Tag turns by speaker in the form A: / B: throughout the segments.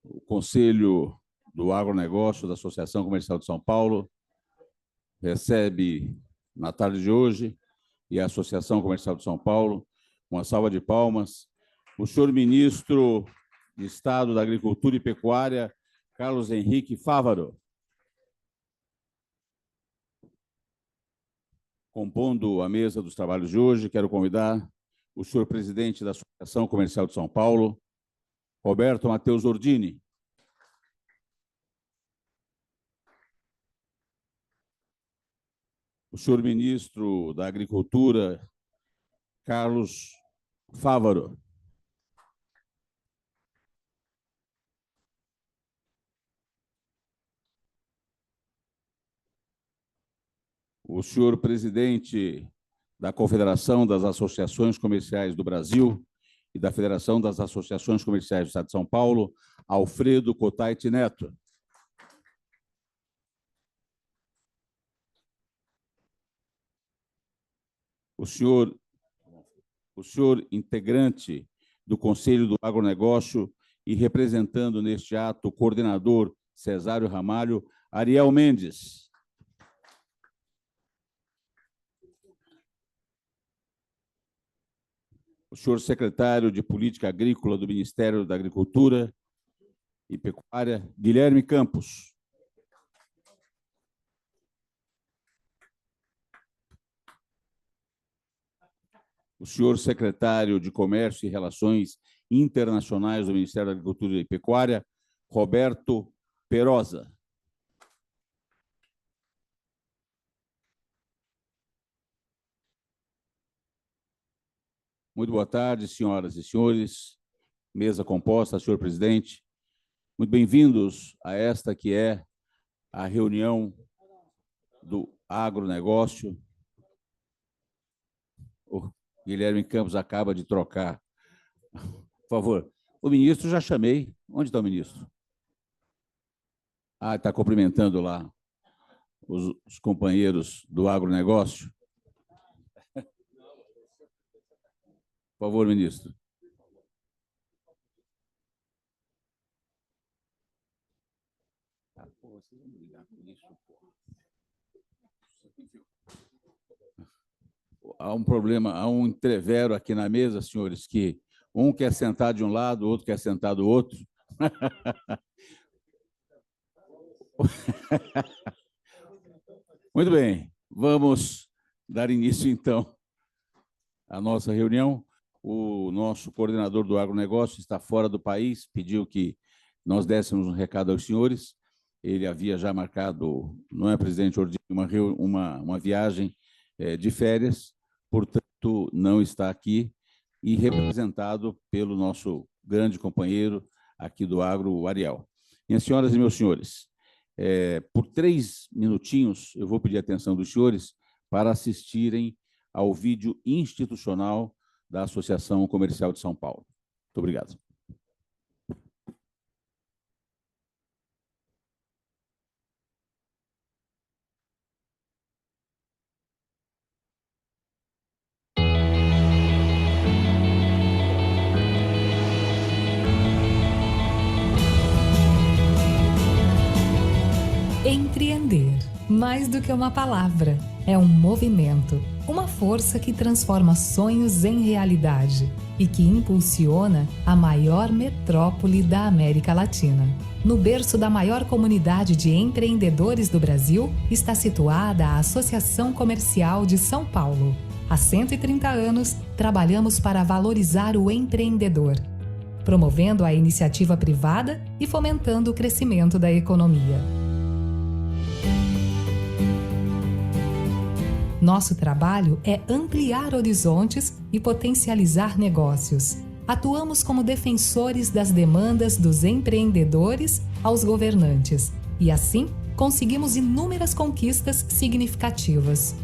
A: O Conselho do Agronegócio da Associação Comercial de São Paulo recebe, na tarde de hoje, e a Associação Comercial de São Paulo, uma salva de palmas, o senhor ministro de Estado da Agricultura e Pecuária, Carlos Henrique Fávaro. Compondo a mesa dos trabalhos de hoje, quero convidar o senhor presidente da Associação Comercial de São Paulo, Roberto Matheus Ordini. O senhor ministro da Agricultura, Carlos Fávaro. O senhor presidente da Confederação das Associações Comerciais do Brasil e da Federação das Associações Comerciais do Estado de São Paulo, Alfredo Cotait Neto. O senhor integrante do Conselho do Agronegócio e representando neste ato o coordenador Cesário Ramalho, Ariel Mendes. O senhor secretário de Política Agrícola do Ministério da Agricultura e Pecuária, Guilherme Campos. O senhor secretário de Comércio e Relações Internacionais do Ministério da Agricultura e Pecuária, Roberto Perosa. Muito boa tarde, senhoras e senhores. Mesa composta, senhor presidente. Muito bem-vindos a esta que é a reunião do agronegócio. O Guilherme Campos acaba de trocar. Por favor. O ministro já chamei. Onde está o ministro? Ah, está cumprimentando lá os companheiros do agronegócio. Por favor, ministro. Vocês vão brigar com isso, Há um problema, há um entrevero aqui na mesa, senhores, que um quer sentar de um lado, o outro quer sentar do outro. Muito bem, vamos dar início, então, à nossa reunião. O nosso coordenador do agronegócio está fora do país, pediu que nós dessemos um recado aos senhores. Ele havia já marcado, não é, presidente Ordini, uma viagem de férias, portanto, não está aqui, e representado pelo nosso grande companheiro aqui do agro, o Ariel. Minhas senhoras e meus senhores, por 3 minutinhos, eu vou pedir a atenção dos senhores para assistirem ao vídeo institucional da Associação Comercial de São Paulo. Muito obrigado.
B: Empreender, mais do que uma palavra, é um movimento, uma força que transforma sonhos em realidade e que impulsiona a maior metrópole da América Latina. No berço da maior comunidade de empreendedores do Brasil está situada a Associação Comercial de São Paulo. Há 130 anos, trabalhamos para valorizar o empreendedor, promovendo a iniciativa privada e fomentando o crescimento da economia. Nosso trabalho é ampliar horizontes e potencializar negócios. Atuamos como defensores das demandas dos empreendedores aos governantes e, assim, conseguimos inúmeras conquistas significativas,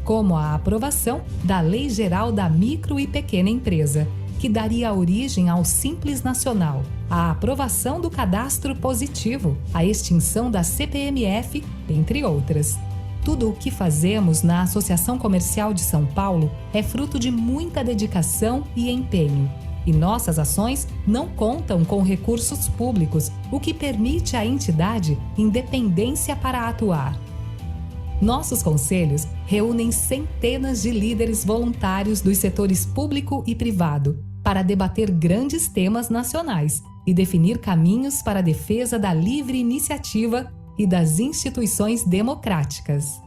B: como a aprovação da Lei Geral da Micro e Pequena Empresa, que daria origem ao Simples Nacional, a aprovação do Cadastro Positivo, a extinção da CPMF, entre outras. Tudo o que fazemos na Associação Comercial de São Paulo é fruto de muita dedicação e empenho. E nossas ações não contam com recursos públicos, o que permite à entidade independência para atuar. Nossos conselhos reúnem centenas de líderes voluntários dos setores público e privado para debater grandes temas nacionais e definir caminhos para a defesa da livre iniciativa e das instituições democráticas.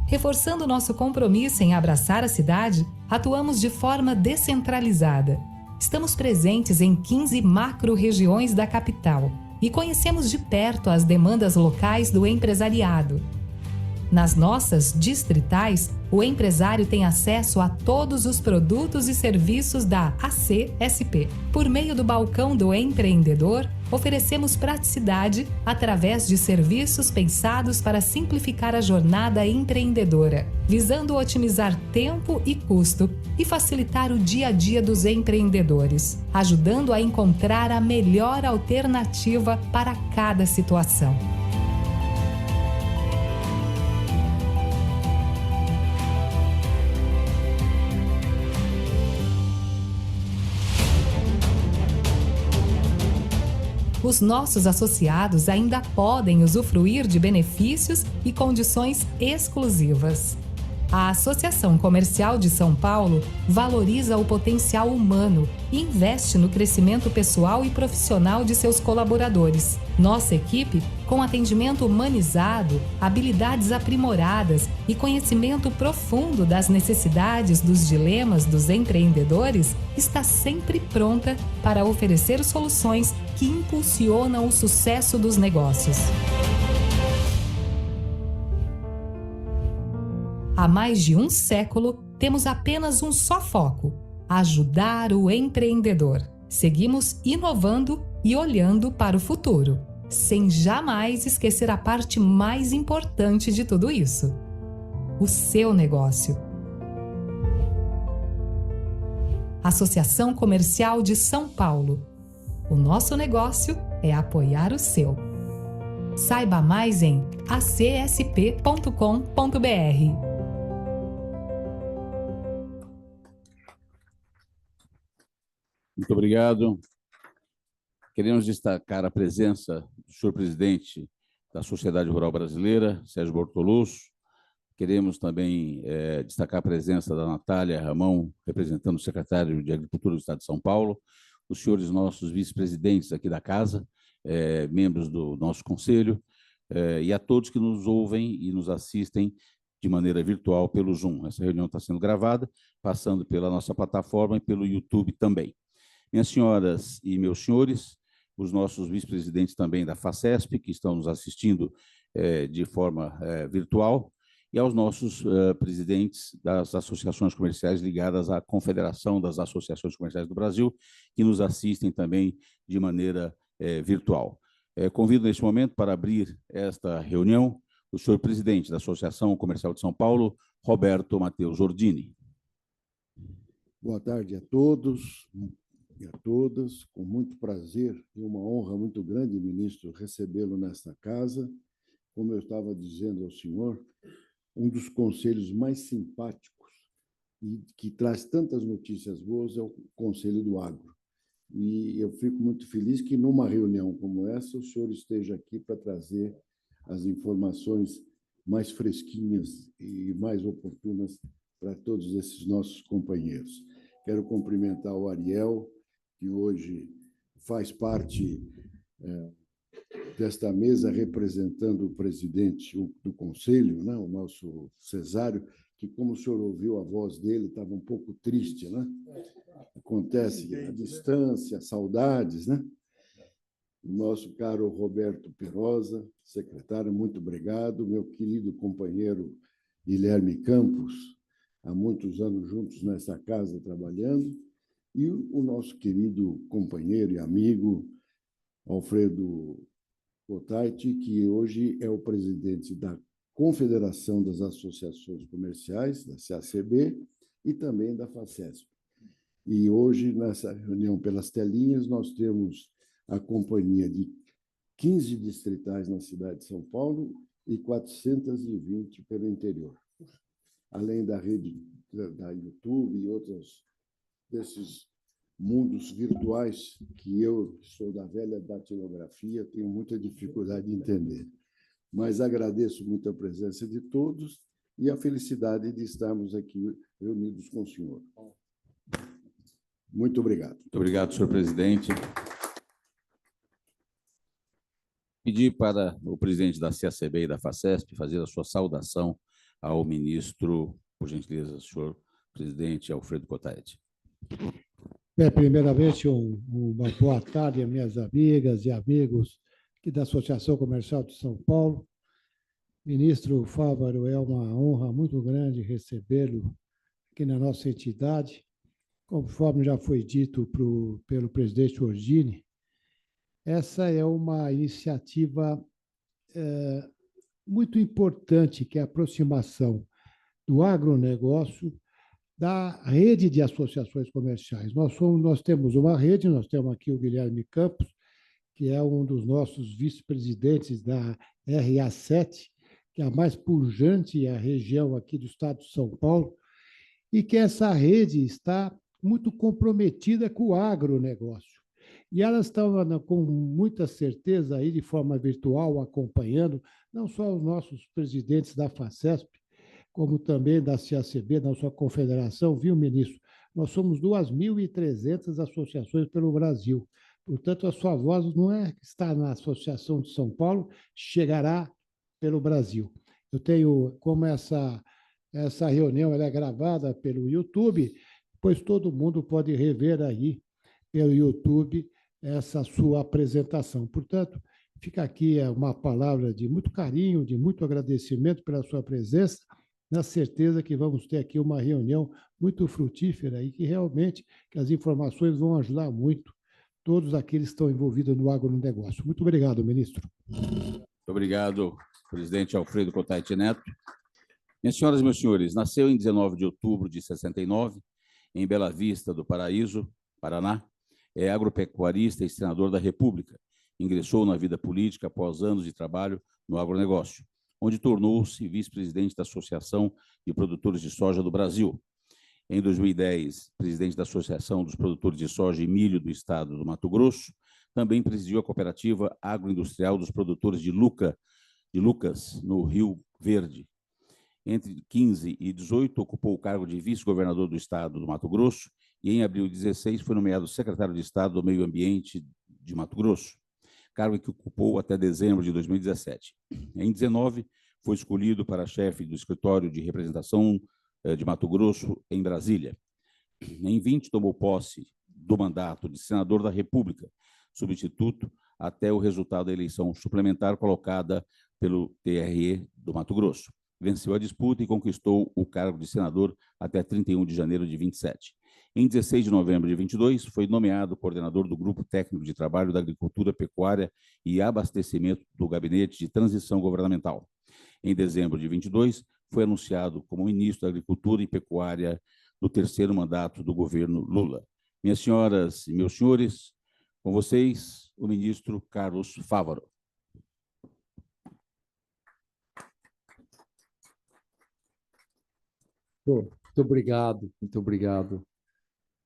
B: Reforçando nosso compromisso em abraçar a cidade, atuamos de forma descentralizada. Estamos presentes em 15 macro-regiões da capital e conhecemos de perto as demandas locais do empresariado. Nas nossas distritais, o empresário tem acesso a todos os produtos e serviços da ACSP. Por meio do balcão do empreendedor, oferecemos praticidade através de serviços pensados para simplificar a jornada empreendedora, visando otimizar tempo e custo e facilitar o dia a dia dos empreendedores, ajudando a encontrar a melhor alternativa para cada situação. Os nossos associados ainda podem usufruir de benefícios e condições exclusivas. A Associação Comercial de São Paulo valoriza o potencial humano e investe no crescimento pessoal e profissional de seus colaboradores. Nossa equipe, com atendimento humanizado, habilidades aprimoradas e conhecimento profundo das necessidades dos dilemas dos empreendedores, está sempre pronta para oferecer soluções que impulsionam o sucesso dos negócios. Há mais de um século, temos apenas um só foco: ajudar o empreendedor. Seguimos inovando e olhando para o futuro, sem jamais esquecer a parte mais importante de tudo isso: o seu negócio. Associação Comercial de São Paulo. O nosso negócio é apoiar o seu. Saiba mais em acsp.com.br.
A: Muito obrigado. Queremos destacar a presença do senhor presidente da Sociedade Rural Brasileira, Sérgio Bortolucci. Queremos também destacar a presença da Natália Ramão, representando o secretário de Agricultura do Estado de São Paulo, os senhores nossos vice-presidentes aqui da casa, membros do nosso conselho, e a todos que nos ouvem e nos assistem de maneira virtual pelo Zoom. Essa reunião está sendo gravada, passando pela nossa plataforma e pelo YouTube também. Minhas senhoras e meus senhores, os nossos vice-presidentes também da FACESP, que estão nos assistindo de forma virtual, e aos nossos presidentes das associações comerciais ligadas à Confederação das Associações Comerciais do Brasil, que nos assistem também de maneira virtual. Convido neste momento para abrir esta reunião o senhor presidente da Associação Comercial de São Paulo, Roberto Matheus Ordini.
C: Boa tarde a todos e a todas. Com muito prazer e uma honra muito grande, ministro, recebê-lo nesta casa. Como eu estava dizendo ao senhor, um dos conselhos mais simpáticos e que traz tantas notícias boas é o Conselho do Agro. E eu fico muito feliz que, numa reunião como essa, o senhor esteja aqui para trazer as informações mais fresquinhas e mais oportunas para todos esses nossos companheiros. Quero cumprimentar o Ariel, que hoje faz parte desta mesa representando o presidente do Conselho, né? O nosso Cesário, que, como o senhor ouviu a voz dele, estava um pouco triste, né? Acontece a distância, saudades, né? O nosso caro Roberto Perosa, secretário, muito obrigado. Meu querido companheiro Guilherme Campos, há muitos anos juntos nessa casa trabalhando, e o nosso querido companheiro e amigo Alfredo Cotaiti, que hoje é o presidente da Confederação das Associações Comerciais, da CACB, e também da FACESP. E hoje, nessa reunião pelas telinhas, nós temos a companhia de 15 distritais na cidade de São Paulo e 420 pelo interior, além da rede da YouTube e outros desses mundos virtuais que eu, que sou da velha datilografia, tenho muita dificuldade de entender. Mas agradeço muito a presença de todos e a felicidade de estarmos aqui reunidos com o senhor. Muito obrigado.
A: Muito obrigado, senhor presidente. Pedir para o presidente da CACB e da FACESP fazer a sua saudação ao ministro, por gentileza, senhor presidente Alfredo Cotaete.
D: Primeiramente, uma boa tarde a minhas amigas e amigos aqui da Associação Comercial de São Paulo. Ministro Fávaro, é uma honra muito grande recebê-lo aqui na nossa entidade. Conforme já foi dito pelo presidente Orgini, essa é uma iniciativa muito importante, que é a aproximação do agronegócio da rede de associações comerciais. Nós temos uma rede, nós temos aqui o Guilherme Campos, que é um dos nossos vice-presidentes da RA7, que é a mais pujante região aqui do estado de São Paulo, e que essa rede está muito comprometida com o agronegócio. E elas estão com muita certeza, aí, de forma virtual, acompanhando, não só os nossos presidentes da FACESP, como também da CACB, da sua confederação, viu, ministro? Nós somos 2.300 associações pelo Brasil. Portanto, a sua voz não está na Associação de São Paulo, chegará pelo Brasil. Eu tenho, como essa reunião ela é gravada pelo YouTube, pois todo mundo pode rever aí pelo YouTube essa sua apresentação. Portanto, fica aqui uma palavra de muito carinho, de muito agradecimento pela sua presença, na certeza que vamos ter aqui uma reunião muito frutífera e que realmente que as informações vão ajudar muito todos aqueles que estão envolvidos no agronegócio. Muito obrigado, ministro.
A: Muito obrigado, presidente Alfredo Cotaete Neto. Minhas senhoras e meus senhores, nasceu em 19 de outubro de 69, em Bela Vista do Paraíso, Paraná. É agropecuarista e senador da República. Ingressou na vida política após anos de trabalho no agronegócio, onde tornou-se vice-presidente da Associação de Produtores de Soja do Brasil. Em 2010, presidente da Associação dos Produtores de Soja e Milho do Estado do Mato Grosso, também presidiu a cooperativa agroindustrial dos produtores de Lucas, no Rio Verde. Entre 15 e 18, ocupou o cargo de vice-governador do Estado do Mato Grosso e, em abril de 16, foi nomeado secretário de Estado do Meio Ambiente de Mato Grosso, cargo que ocupou até dezembro de 2017. Em 19, foi escolhido para chefe do escritório de representação de Mato Grosso, em Brasília. Em 20, tomou posse do mandato de senador da República, substituto até o resultado da eleição suplementar colocada pelo TRE do Mato Grosso. Venceu a disputa e conquistou o cargo de senador até 31 de janeiro de 27. Em 16 de novembro de 22, foi nomeado coordenador do Grupo Técnico de Trabalho da Agricultura, Pecuária e Abastecimento do Gabinete de Transição Governamental. Em dezembro de 22, foi anunciado como ministro da Agricultura e Pecuária no terceiro mandato do governo Lula. Minhas senhoras e meus senhores, com vocês, o ministro Carlos Fávaro.
E: Muito obrigado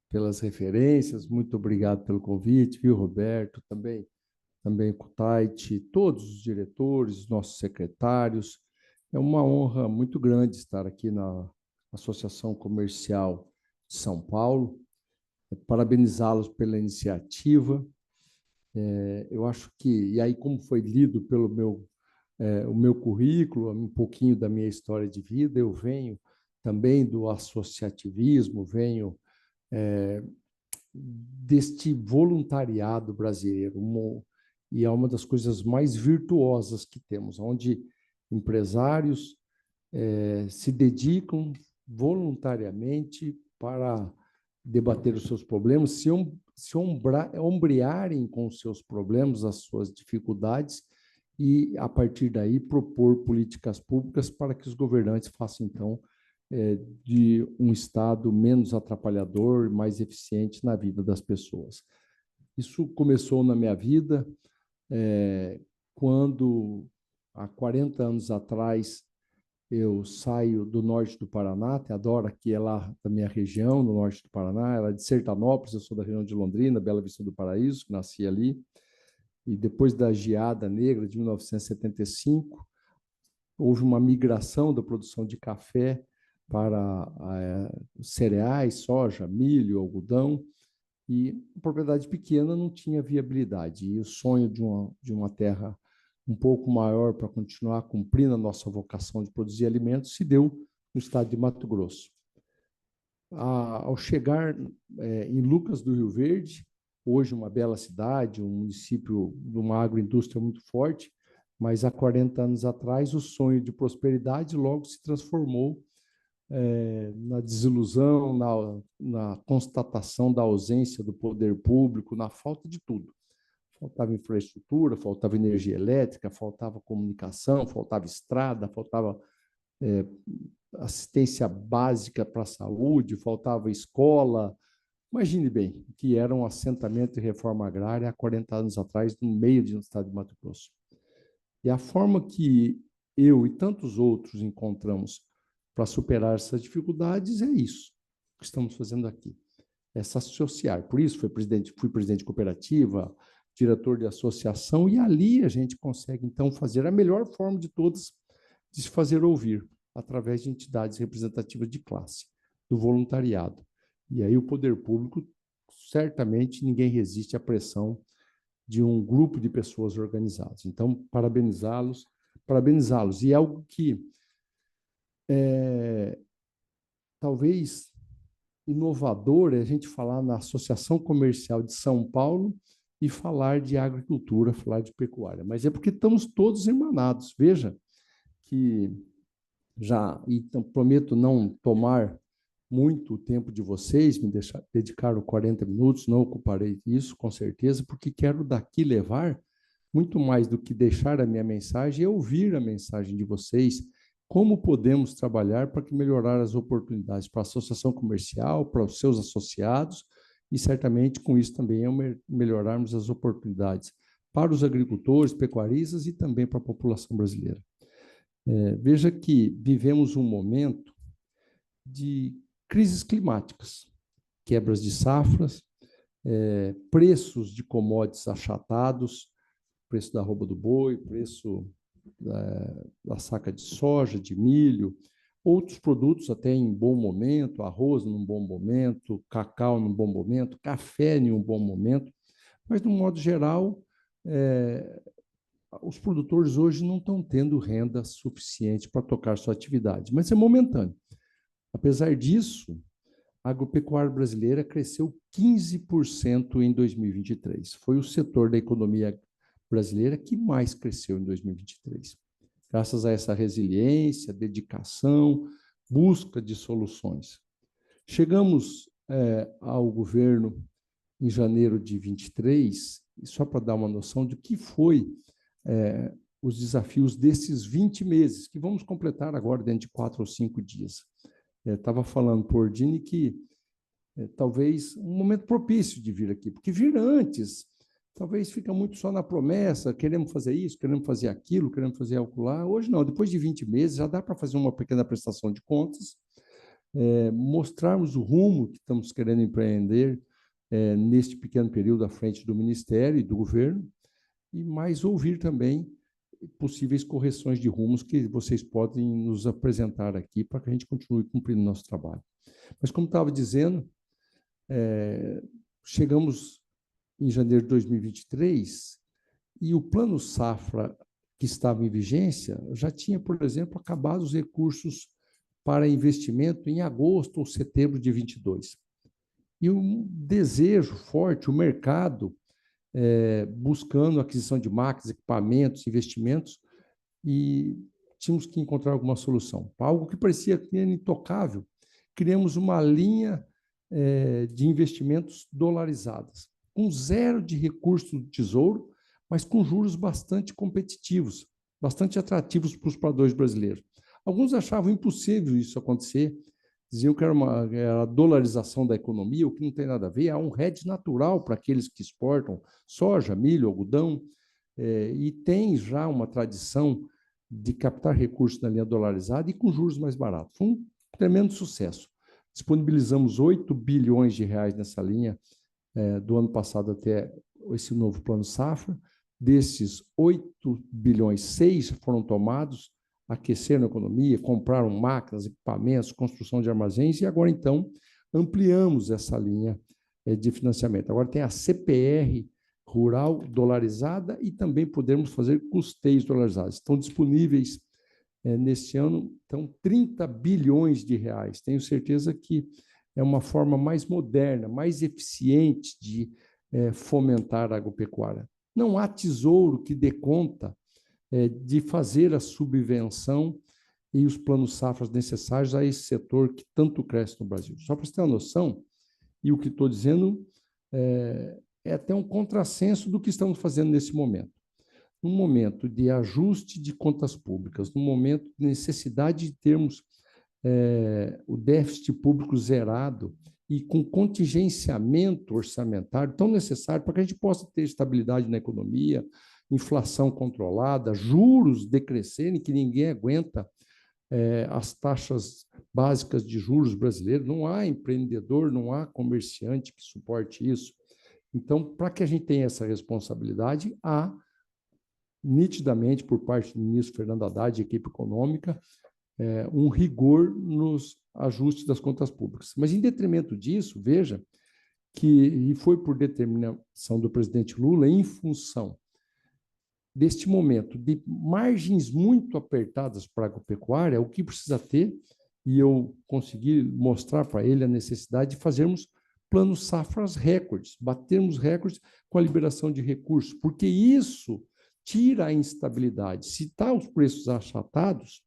E: pelas referências, muito obrigado pelo convite, viu, Roberto, também Cotaete, todos os diretores, nossos secretários. É uma honra muito grande estar aqui na Associação Comercial de São Paulo, parabenizá-los pela iniciativa. Eu acho que, e aí como foi lido pelo o meu currículo, um pouquinho da minha história de vida, eu venho também do associativismo, venho deste voluntariado brasileiro, e é uma das coisas mais virtuosas que temos, onde empresários se dedicam voluntariamente para debater os seus problemas, se ombrearem com os seus problemas, as suas dificuldades, e, a partir daí, propor políticas públicas para que os governantes façam, então, de um Estado menos atrapalhador, mais eficiente na vida das pessoas. Isso começou na minha vida quando, há 40 anos atrás, eu saio do norte do Paraná, Teodora, que é lá da minha região, no norte do Paraná, ela é de Sertanópolis, eu sou da região de Londrina, Bela Vista do Paraíso, que nasci ali, e depois da geada negra de 1975, houve uma migração da produção de café para cereais, soja, milho, algodão, e a propriedade pequena não tinha viabilidade. E o sonho de uma terra um pouco maior para continuar cumprindo a nossa vocação de produzir alimentos se deu no estado de Mato Grosso. Ao chegar em Lucas do Rio Verde, hoje uma bela cidade, um município de uma agroindústria muito forte, mas há 40 anos atrás o sonho de prosperidade logo se transformou na desilusão, na constatação da ausência do poder público, na falta de tudo. Faltava infraestrutura, faltava energia elétrica, faltava comunicação, faltava estrada, faltava assistência básica para a saúde, faltava escola. Imagine bem, que era um assentamento de reforma agrária há 40 anos atrás, no meio do estado de Mato Grosso. E a forma que eu e tantos outros encontramos para superar essas dificuldades é isso que estamos fazendo aqui, é se associar. Por isso, fui presidente de cooperativa, diretor de associação, e ali a gente consegue, então, fazer a melhor forma de todas de se fazer ouvir, através de entidades representativas de classe, do voluntariado. E aí o poder público, certamente, ninguém resiste à pressão de um grupo de pessoas organizadas. Então, parabenizá-los. E algo que talvez inovador é a gente falar na Associação Comercial de São Paulo e falar de agricultura, falar de pecuária. Mas é porque estamos todos irmanados. Veja que então, prometo não tomar muito tempo de vocês, dedicar 40 minutos, não ocuparei isso, com certeza, porque quero daqui levar, muito mais do que deixar a minha mensagem, é ouvir a mensagem de vocês, como podemos trabalhar para que melhorar as oportunidades para a associação comercial, para os seus associados, e certamente com isso também é melhorarmos as oportunidades para os agricultores, pecuaristas e também para a população brasileira. Veja que vivemos um momento de crises climáticas, quebras de safras, preços de commodities achatados, preço da arroba do boi, preço da saca de soja, de milho, outros produtos até em bom momento, arroz num bom momento, cacau num bom momento, café em um bom momento, mas, de um modo geral, os produtores hoje não estão tendo renda suficiente para tocar sua atividade, mas é momentâneo. Apesar disso, a agropecuária brasileira cresceu 15% em 2023. Foi o setor da economia brasileira que mais cresceu em 2023. Graças a essa resiliência, dedicação, busca de soluções. Chegamos ao governo em janeiro de 23, e só para dar uma noção de que foi os desafios desses 20 meses, que vamos completar agora dentro de 4 ou 5 dias. Estava falando por Ordine que talvez um momento propício de vir aqui, porque vir antes talvez fica muito só na promessa, queremos fazer isso, queremos fazer aquilo, queremos fazer algo lá. Hoje não, depois de 20 meses já dá para fazer uma pequena prestação de contas, mostrarmos o rumo que estamos querendo empreender neste pequeno período à frente do Ministério e do governo, e mais ouvir também possíveis correções de rumos que vocês podem nos apresentar aqui para que a gente continue cumprindo o nosso trabalho. Mas, como estava dizendo, chegamos em janeiro de 2023 e o Plano Safra que estava em vigência já tinha, por exemplo, acabado os recursos para investimento em agosto ou setembro de 22. E um desejo forte, o mercado buscando aquisição de máquinas, equipamentos, investimentos, e tínhamos que encontrar alguma solução. Algo que parecia intocável, criamos uma linha de investimentos dolarizadas, com zero de recursos do Tesouro, mas com juros bastante competitivos, bastante atrativos para os produtores brasileiros. Alguns achavam impossível isso acontecer, diziam que era a dolarização da economia, o que não tem nada a ver, há um hedge natural para aqueles que exportam soja, milho, algodão, e tem já uma tradição de captar recursos na linha dolarizada e com juros mais baratos. Foi um tremendo sucesso. Disponibilizamos 8 bilhões de reais nessa linha do ano passado até esse novo plano safra. Desses 8 bilhões, 6 foram tomados, aqueceram a economia, compraram máquinas, equipamentos, construção de armazéns, e agora, então, ampliamos essa linha de financiamento. Agora tem a CPR rural dolarizada e também podemos fazer custeios dolarizados. Estão disponíveis neste ano, então, 30 bilhões de reais. Tenho certeza que é uma forma mais moderna, mais eficiente de fomentar a agropecuária. Não há tesouro que dê conta de fazer a subvenção e os planos safras necessários a esse setor que tanto cresce no Brasil. Só para você ter uma noção, e o que estou dizendo é até um contrassenso do que estamos fazendo nesse momento. Num momento de ajuste de contas públicas, num momento de necessidade de termos o déficit público zerado e com contingenciamento orçamentário tão necessário para que a gente possa ter estabilidade na economia, inflação controlada, juros decrescerem, que ninguém aguenta as taxas básicas de juros brasileiros, não há empreendedor, não há comerciante que suporte isso. Então, para que a gente tenha essa responsabilidade, há nitidamente, por parte do ministro Fernando Haddad e equipe econômica, um rigor nos ajustes das contas públicas. Mas, em detrimento disso, veja que, e foi por determinação do presidente Lula, em função deste momento de margens muito apertadas para a agropecuária, o que precisa ter, e eu consegui mostrar para ele a necessidade de fazermos planos safras recordes, batermos recordes com a liberação de recursos, porque isso tira a instabilidade. Se está os preços achatados,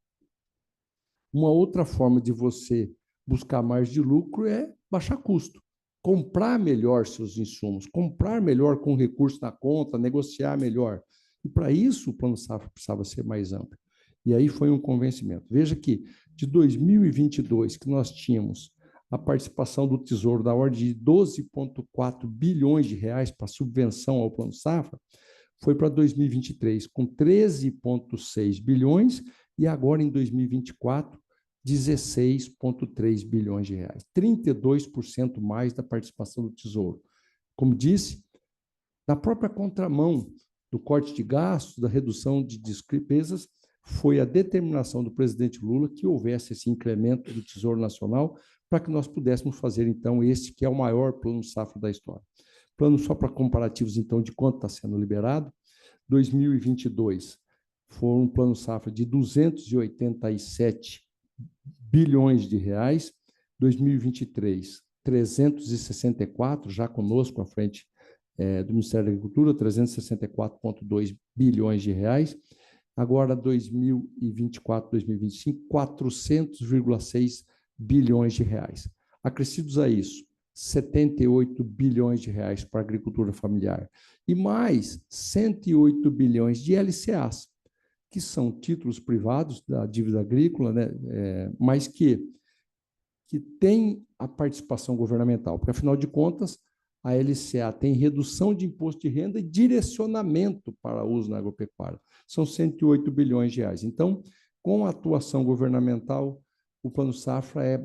E: uma outra forma de você buscar mais de lucro é baixar custo, comprar melhor seus insumos, comprar melhor com recurso na conta, negociar melhor. E, para isso, o plano safra precisava ser mais amplo. E aí foi um convencimento. Veja que, de 2022, que nós tínhamos a participação do Tesouro da ordem de 12,4 bilhões de reais para subvenção ao plano safra, foi para 2023 com 13,6 bilhões e agora, em 2024, 16,3 bilhões de reais. 32% mais da participação do Tesouro. Como disse, na própria contramão do corte de gastos, da redução de despesas, foi a determinação do presidente Lula que houvesse esse incremento do Tesouro Nacional para que nós pudéssemos fazer, então, esse que é o maior plano safra da história. Plano só para comparativos, então, de quanto está sendo liberado. 2022 foi um plano safra de 287 bilhões de reais. 2023, 364, já conosco à frente do Ministério da Agricultura, 364,2 bilhões de reais. Agora, 2024, 2025, 400,6 bilhões de reais. Acrescidos a isso, 78 bilhões de reais para a agricultura familiar e mais 108 bilhões de LCAs, que são títulos privados da dívida agrícola, né, mas que têm a participação governamental, porque, afinal de contas, a LCA tem redução de imposto de renda e direcionamento para uso na agropecuária. São 108 bilhões de reais. Então, com a atuação governamental, o Plano Safra é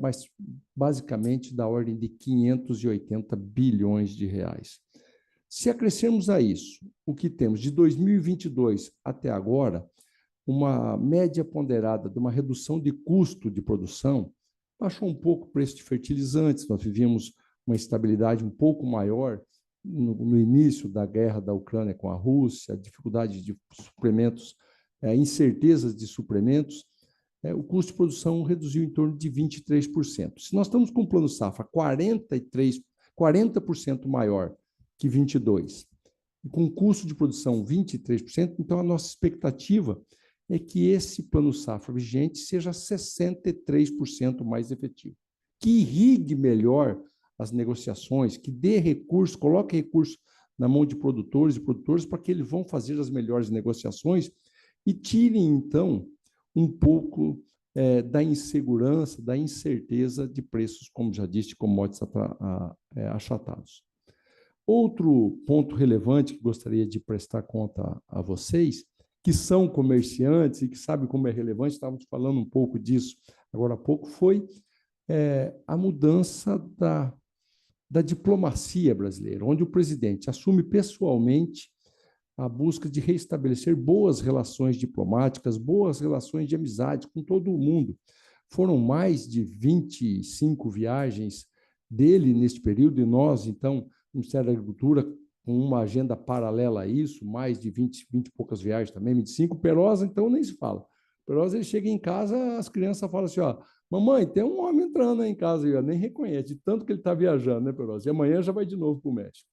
E: basicamente da ordem de 580 bilhões de reais. Se acrescermos a isso o que temos de 2022 até agora, uma média ponderada de uma redução de custo de produção, baixou um pouco o preço de fertilizantes, nós vivíamos uma estabilidade um pouco maior no início da guerra da Ucrânia com a Rússia, dificuldade de suprimentos, incertezas de suprimentos, o custo de produção reduziu em torno de 23%. Se nós estamos com um plano safra 40% maior que 22%, e com custo de produção 23%, então a nossa expectativa é que esse plano safra vigente seja 63% mais efetivo, que irrigue melhor as negociações, que dê recurso, coloque recurso na mão de produtores e produtoras para que eles vão fazer as melhores negociações e tirem, então, um pouco da insegurança, da incerteza de preços, como já disse, de commodities achatados. Outro ponto relevante que gostaria de prestar conta a vocês que são comerciantes e que sabem como é relevante, estávamos falando um pouco disso agora há pouco, foi a mudança da diplomacia brasileira, onde o presidente assume pessoalmente a busca de restabelecer boas relações diplomáticas, boas relações de amizade com todo o mundo. Foram mais de 25 viagens dele neste período, e nós, então, no Ministério da Agricultura, com uma agenda paralela a isso, mais de 20 e poucas viagens também, 25. Perosa, então, nem se fala. Perosa, ele chega em casa, as crianças falam assim, ó, mamãe, tem um homem entrando aí em casa, eu nem reconhece, de tanto que ele está viajando, né, Perosa? E amanhã já vai de novo para o México.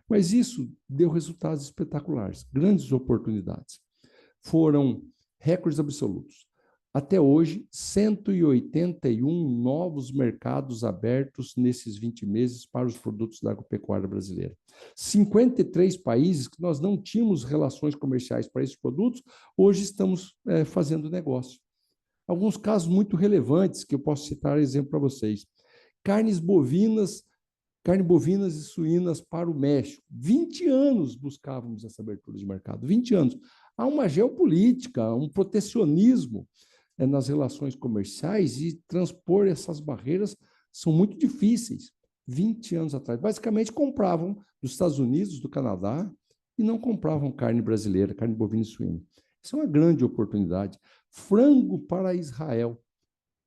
E: Mas isso deu resultados espetaculares, grandes oportunidades. Foram recordes absolutos. Até hoje, 181 novos mercados abertos nesses 20 meses para os produtos da agropecuária brasileira. 53 países que nós não tínhamos relações comerciais para esses produtos, hoje estamos fazendo negócio. Alguns casos muito relevantes que eu posso citar exemplo para vocês. Carne bovinas e suínas para o México. 20 anos buscávamos essa abertura de mercado, 20 anos. Há uma geopolítica, um protecionismo nas relações comerciais e transpor essas barreiras são muito difíceis. 20 anos atrás, basicamente compravam dos Estados Unidos, do Canadá, e não compravam carne brasileira, carne bovina e suína. Isso é uma grande oportunidade. Frango para Israel.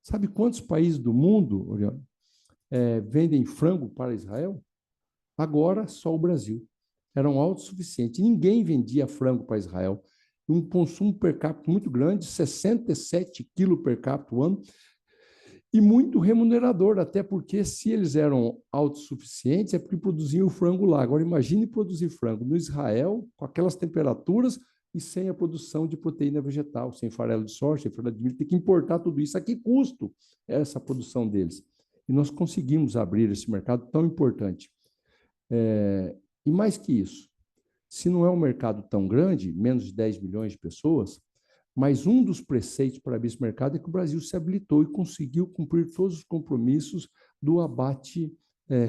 E: Sabe quantos países do mundo, Orione, vendem frango para Israel? Agora, só o Brasil. Eram autossuficientes. Ninguém vendia frango para Israel. Um consumo per capita muito grande, 67 quilos per capita o ano, e muito remunerador, até porque se eles eram autossuficientes, é porque produziam o frango lá. Agora, imagine produzir frango no Israel, com aquelas temperaturas e sem a produção de proteína vegetal, sem farelo de soja, sem farelo de milho, tem que importar tudo isso. A que custo é essa produção deles? E nós conseguimos abrir esse mercado tão importante. E mais que isso, se não é um mercado tão grande, menos de 10 milhões de pessoas, mas um dos preceitos para abrir esse mercado é que o Brasil se habilitou e conseguiu cumprir todos os compromissos do abate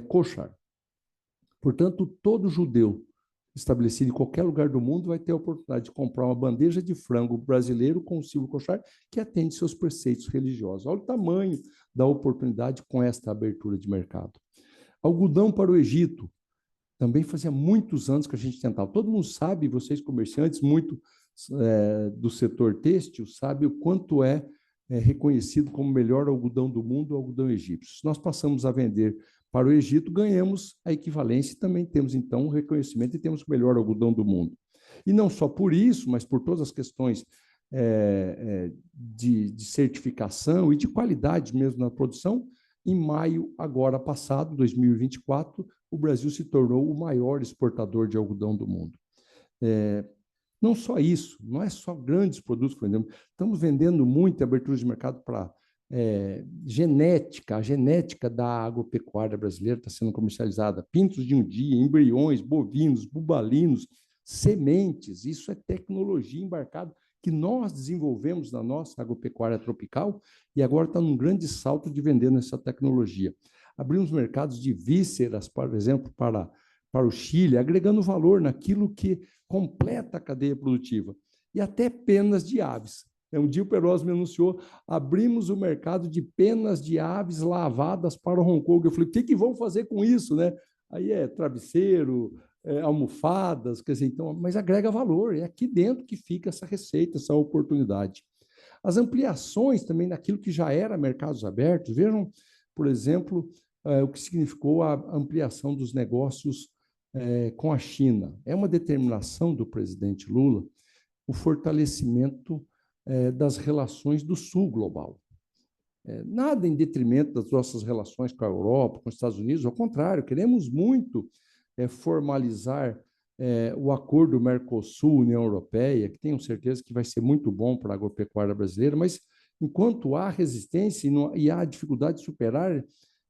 E: kosher. Portanto, todo judeu estabelecido em qualquer lugar do mundo vai ter a oportunidade de comprar uma bandeja de frango brasileiro com o símbolo kosher que atende seus preceitos religiosos. Olha o tamanho da oportunidade com esta abertura de mercado. Algodão para o Egito. Também fazia muitos anos que a gente tentava. Todo mundo sabe, vocês comerciantes, muito do setor têxtil, sabe o quanto é reconhecido como o melhor algodão do mundo, o algodão egípcio. Se nós passamos a vender para o Egito, ganhamos a equivalência e também temos, então, um reconhecimento e temos o melhor algodão do mundo. E não só por isso, mas por todas as questões de certificação e de qualidade mesmo na produção, em maio, agora passado, 2024, o Brasil se tornou o maior exportador de algodão do mundo. Não só isso, não é só grandes produtos que vendemos, estamos vendendo muito abertura de mercado para genética. A genética da agropecuária brasileira está sendo comercializada. Pintos de um dia, embriões, bovinos, bubalinos, sementes, isso é tecnologia embarcada que nós desenvolvemos na nossa agropecuária tropical e agora está num grande salto de vender nessa tecnologia. Abrimos mercados de vísceras, por exemplo, para o Chile, agregando valor naquilo que completa a cadeia produtiva. E até penas de aves. Um dia o Perosa me anunciou, abrimos o mercado de penas de aves lavadas para o Hong Kong. Eu falei, o que vão fazer com isso, né? Aí travesseiro, almofadas, quer dizer, então, mas agrega valor, é aqui dentro que fica essa receita, essa oportunidade. As ampliações também naquilo que já era mercados abertos, vejam, por exemplo, o que significou a ampliação dos negócios com a China. É uma determinação do presidente Lula o fortalecimento das relações do Sul global. Nada em detrimento das nossas relações com a Europa, com os Estados Unidos, ao contrário, queremos muito formalizar o acordo Mercosul-União Europeia, que tenho certeza que vai ser muito bom para a agropecuária brasileira, mas enquanto há resistência e há dificuldade de superar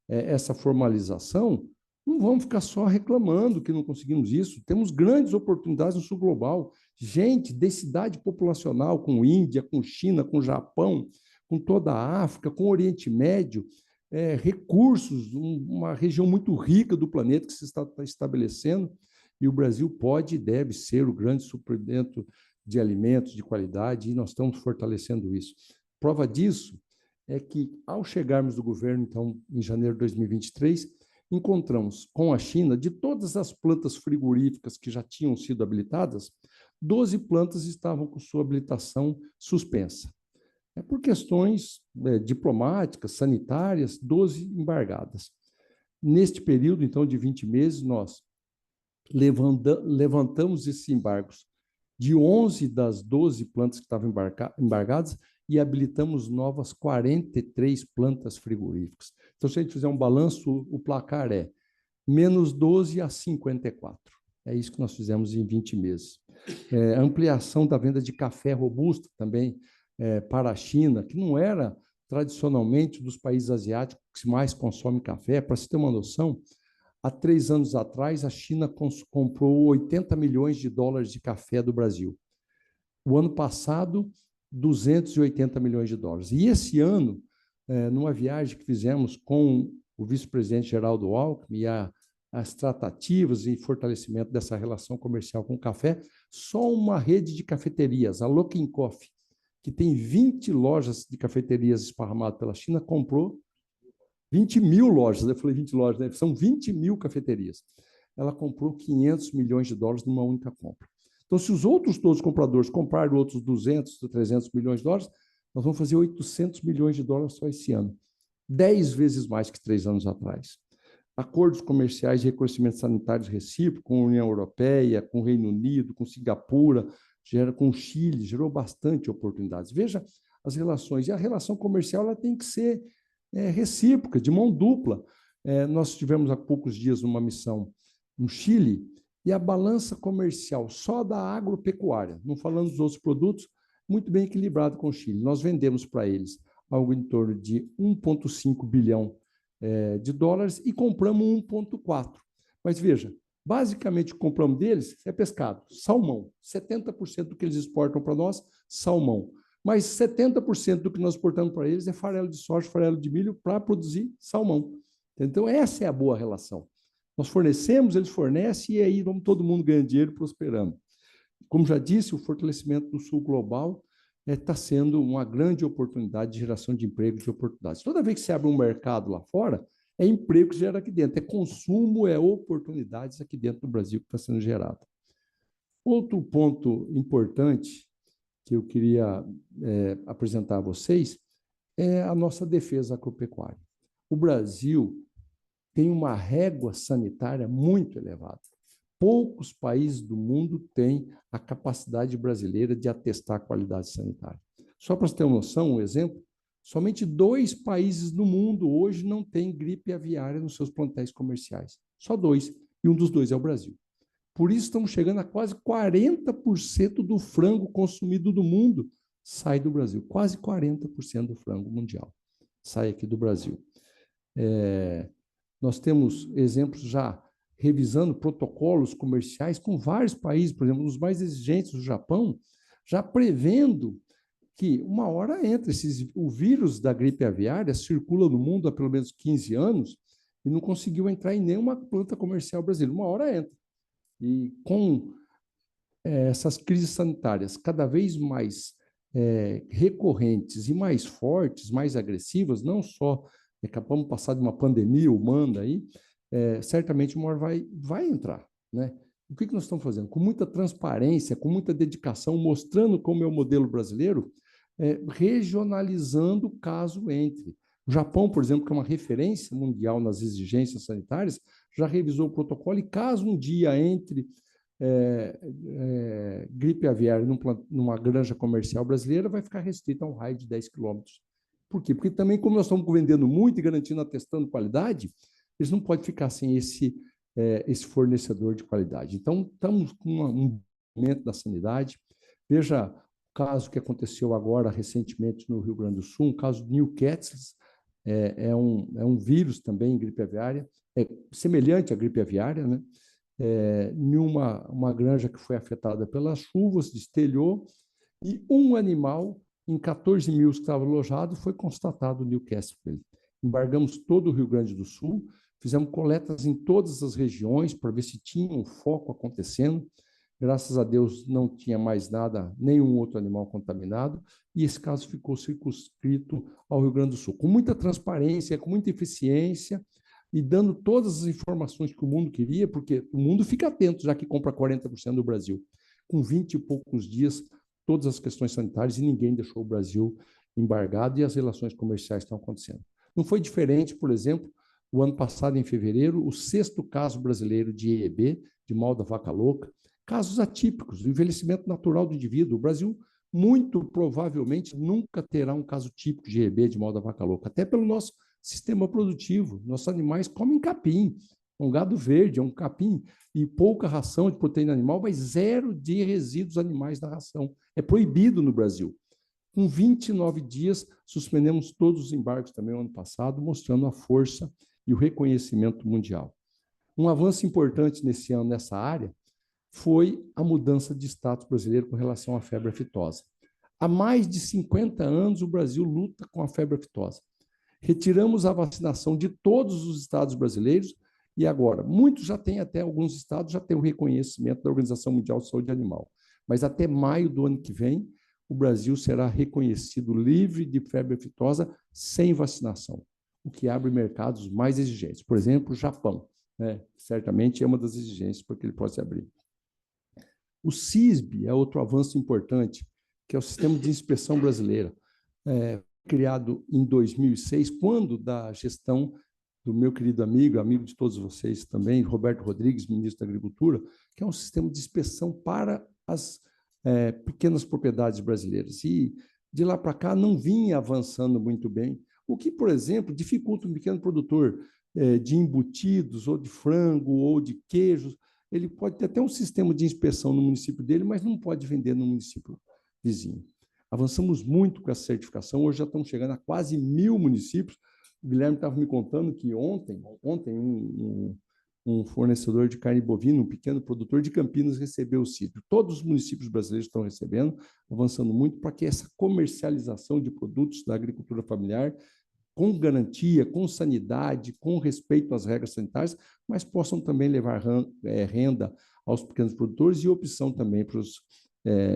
E: essa formalização, não vamos ficar só reclamando que não conseguimos isso. Temos grandes oportunidades no Sul global. Gente, densidade populacional com Índia, com China, com Japão, com toda a África, com o Oriente Médio, recursos, uma região muito rica do planeta que se está estabelecendo, e o Brasil pode e deve ser o grande suprimento de alimentos de qualidade, e nós estamos fortalecendo isso. Prova disso é que, ao chegarmos do governo, então, em janeiro de 2023, encontramos com a China, de todas as plantas frigoríficas que já tinham sido habilitadas, 12 plantas estavam com sua habilitação suspensa. Por questões diplomáticas, sanitárias, 12 embargadas. Neste período, então, de 20 meses, nós levantamos esses embargos de 11 das 12 plantas que estavam embargadas e habilitamos novas 43 plantas frigoríficas. Então, se a gente fizer um balanço, o placar é menos 12 a 54. É isso que nós fizemos em 20 meses. Ampliação da venda de café robusto também para a China, que não era tradicionalmente dos países asiáticos que mais consomem café. Para se ter uma noção, há 3 anos atrás, a China comprou 80 milhões de dólares de café do Brasil. O ano passado, 280 milhões de dólares. E esse ano, numa viagem que fizemos com o vice-presidente Geraldo Alckmin e as tratativas e fortalecimento dessa relação comercial com o café, só uma rede de cafeterias, a Luckin Coffee, que tem 20 lojas de cafeterias esparramadas pela China, comprou 20 mil lojas. Eu falei 20 lojas, né? São 20 mil cafeterias. Ela comprou 500 milhões de dólares numa única compra. Então, se os outros todos os compradores comprarem outros 200, 300 milhões de dólares, nós vamos fazer 800 milhões de dólares só esse ano. 10 vezes mais que 3 anos atrás. Acordos comerciais de reconhecimento sanitário recíproco com a União Europeia, com o Reino Unido, com Singapura, com o Chile, gerou bastante oportunidades. Veja as relações. E a relação comercial ela tem que ser recíproca, de mão dupla. Nós tivemos há poucos dias uma missão no Chile e a balança comercial só da agropecuária, não falando dos outros produtos, muito bem equilibrado com o Chile. Nós vendemos para eles algo em torno de 1,5 bilhão de dólares e compramos 1,4. Mas veja, basicamente o que compramos deles é pescado, salmão. 70% do que eles exportam para nós, salmão. Mas 70% do que nós exportamos para eles é farelo de soja, farelo de milho para produzir salmão. Então, essa é a boa relação. Nós fornecemos, eles fornecem, e aí vamos todo mundo ganhando dinheiro e prosperando. Como já disse, o fortalecimento do Sul Global está sendo uma grande oportunidade de geração de emprego e de oportunidades. Toda vez que se abre um mercado lá fora, é emprego que gera aqui dentro, é consumo, é oportunidades aqui dentro do Brasil que está sendo gerado. Outro ponto importante que eu queria apresentar a vocês é a nossa defesa agropecuária. O Brasil tem uma régua sanitária muito elevada. Poucos países do mundo têm a capacidade brasileira de atestar a qualidade sanitária. Só para você ter uma noção, um exemplo, somente 2 países do mundo hoje não têm gripe aviária nos seus plantéis comerciais. Só 2, e um dos 2 é o Brasil. Por isso, estamos chegando a quase 40% do frango consumido do mundo sai do Brasil. Quase 40% do frango mundial sai aqui do Brasil. Nós temos exemplos já revisando protocolos comerciais com vários países, por exemplo, os mais exigentes, o Japão, já prevendo que uma hora entra. O vírus da gripe aviária circula no mundo há pelo menos 15 anos e não conseguiu entrar em nenhuma planta comercial brasileira. Uma hora entra. E com essas crises sanitárias cada vez mais recorrentes e mais fortes, mais agressivas, não só acabamos de passar de uma pandemia humana aí, certamente uma hora vai entrar, né? O que nós estamos fazendo? Com muita transparência, com muita dedicação, mostrando como é o modelo brasileiro, regionalizando caso entre. O Japão, por exemplo, que é uma referência mundial nas exigências sanitárias, já revisou o protocolo e caso um dia entre gripe aviária numa granja comercial brasileira, vai ficar restrita a um raio de 10 quilômetros. Por quê? Porque também, como nós estamos vendendo muito e garantindo, atestando qualidade, eles não podem ficar sem esse fornecedor de qualidade. Então, estamos com um momento da sanidade. Veja o caso que aconteceu agora, recentemente, no Rio Grande do Sul, um caso de Newcastle, é um vírus também, gripe aviária, semelhante à gripe aviária, né? Em uma granja que foi afetada pelas chuvas, destelhou, e um animal, em 14 mil que estava alojado, foi constatado Newcastle. Embargamos todo o Rio Grande do Sul, fizemos coletas em todas as regiões para ver se tinha um foco acontecendo. Graças a Deus não tinha mais nada, nenhum outro animal contaminado, e esse caso ficou circunscrito ao Rio Grande do Sul, com muita transparência, com muita eficiência, e dando todas as informações que o mundo queria, porque o mundo fica atento, já que compra 40% do Brasil. Com 20 e poucos dias, todas as questões sanitárias, e ninguém deixou o Brasil embargado, e as relações comerciais estão acontecendo. Não foi diferente, por exemplo, o ano passado, em fevereiro, o 6º caso brasileiro de EEB, de mal da vaca louca, casos atípicos, do envelhecimento natural do indivíduo. O Brasil, muito provavelmente, nunca terá um caso típico de EEB, de mal da vaca louca, até pelo nosso sistema produtivo. Nossos animais comem capim, um gado verde, é um capim, e pouca ração de proteína animal, mas 0 de resíduos animais na ração. É proibido no Brasil. Com 29 dias, suspendemos todos os embargos também no ano passado, mostrando a força e o reconhecimento mundial. Um avanço importante nesse ano nessa área foi a mudança de status brasileiro com relação à febre aftosa. Há mais de 50 anos, o Brasil luta com a febre aftosa. Retiramos a vacinação de todos os estados brasileiros e agora, muitos já têm, até alguns estados já têm o reconhecimento da Organização Mundial de Saúde Animal. Mas até maio do ano que vem, o Brasil será reconhecido livre de febre aftosa sem vacinação, o que abre mercados mais exigentes. Por exemplo, o Japão, né? Certamente é uma das exigências para que ele possa abrir. O CISB é outro avanço importante, que é o Sistema de Inspeção Brasileira, criado em 2006, quando da gestão do meu querido amigo de todos vocês também, Roberto Rodrigues, ministro da Agricultura, que é um sistema de inspeção para as pequenas propriedades brasileiras. E de lá para cá não vinha avançando muito bem, o que, por exemplo, dificulta um pequeno produtor de embutidos, ou de frango, ou de queijos. Ele pode ter até um sistema de inspeção no município dele, mas não pode vender no município vizinho. Avançamos muito com essa certificação, hoje já estamos chegando a quase 1.000 municípios. O Guilherme estava me contando que ontem um fornecedor de carne bovina, um pequeno produtor de Campinas, recebeu o sítio. Todos os municípios brasileiros estão recebendo, avançando muito para que essa comercialização de produtos da agricultura familiar, com garantia, com sanidade, com respeito às regras sanitárias, mas possam também levar renda aos pequenos produtores e opção também para os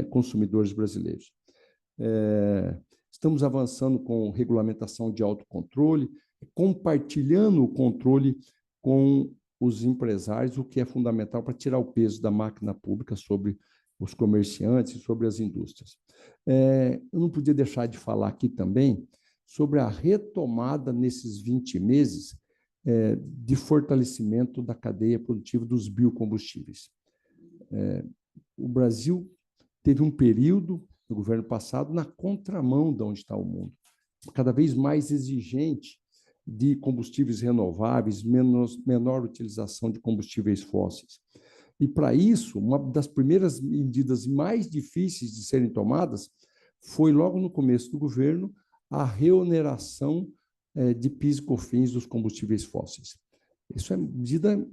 E: consumidores brasileiros. Estamos avançando com regulamentação de autocontrole, compartilhando o controle com os empresários, o que é fundamental para tirar o peso da máquina pública sobre os comerciantes e sobre as indústrias. Eu não podia deixar de falar aqui também sobre a retomada nesses 20 meses de fortalecimento da cadeia produtiva dos biocombustíveis. O Brasil teve um período, no governo passado, na contramão de onde está o mundo, cada vez mais exigente de combustíveis renováveis, menor utilização de combustíveis fósseis. E, para isso, uma das primeiras medidas mais difíceis de serem tomadas foi, logo no começo do governo, a reoneração de PIS e COFINS dos combustíveis fósseis. Isso é medida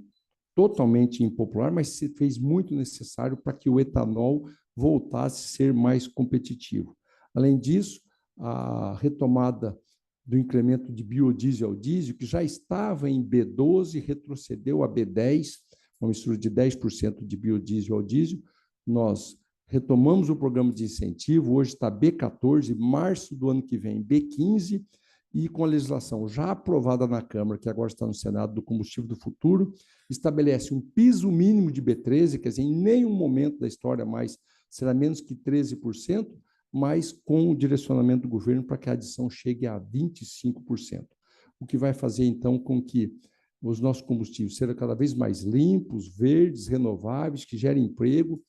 E: totalmente impopular, mas se fez muito necessário para que o etanol voltasse a ser mais competitivo. Além disso, a retomada do incremento de biodiesel ao diesel, que já estava em B12, retrocedeu a B10, uma mistura de 10% de biodiesel ao diesel. Nós retomamos o programa de incentivo, hoje está B14, março do ano que vem, B15, e com a legislação já aprovada na Câmara, que agora está no Senado, do combustível do futuro, estabelece um piso mínimo de B13, quer dizer, em nenhum momento da história mais será menos que 13%, mas com o direcionamento do governo para que a adição chegue a 25%, o que vai fazer, então, com que os nossos combustíveis sejam cada vez mais limpos, verdes, renováveis, que gerem emprego,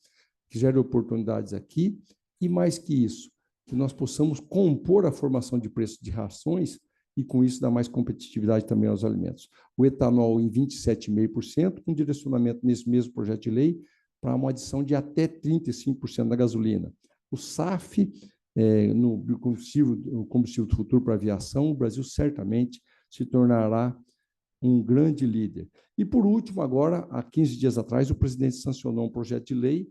E: que gerem oportunidades aqui, e mais que isso, que nós possamos compor a formação de preço de rações e, com isso, dar mais competitividade também aos alimentos. O etanol em 27,5%, com direcionamento nesse mesmo projeto de lei para uma adição de até 35% da gasolina. O SAF, no combustível do futuro para a aviação, o Brasil certamente se tornará um grande líder. E, por último, agora, há 15 dias atrás, o presidente sancionou um projeto de lei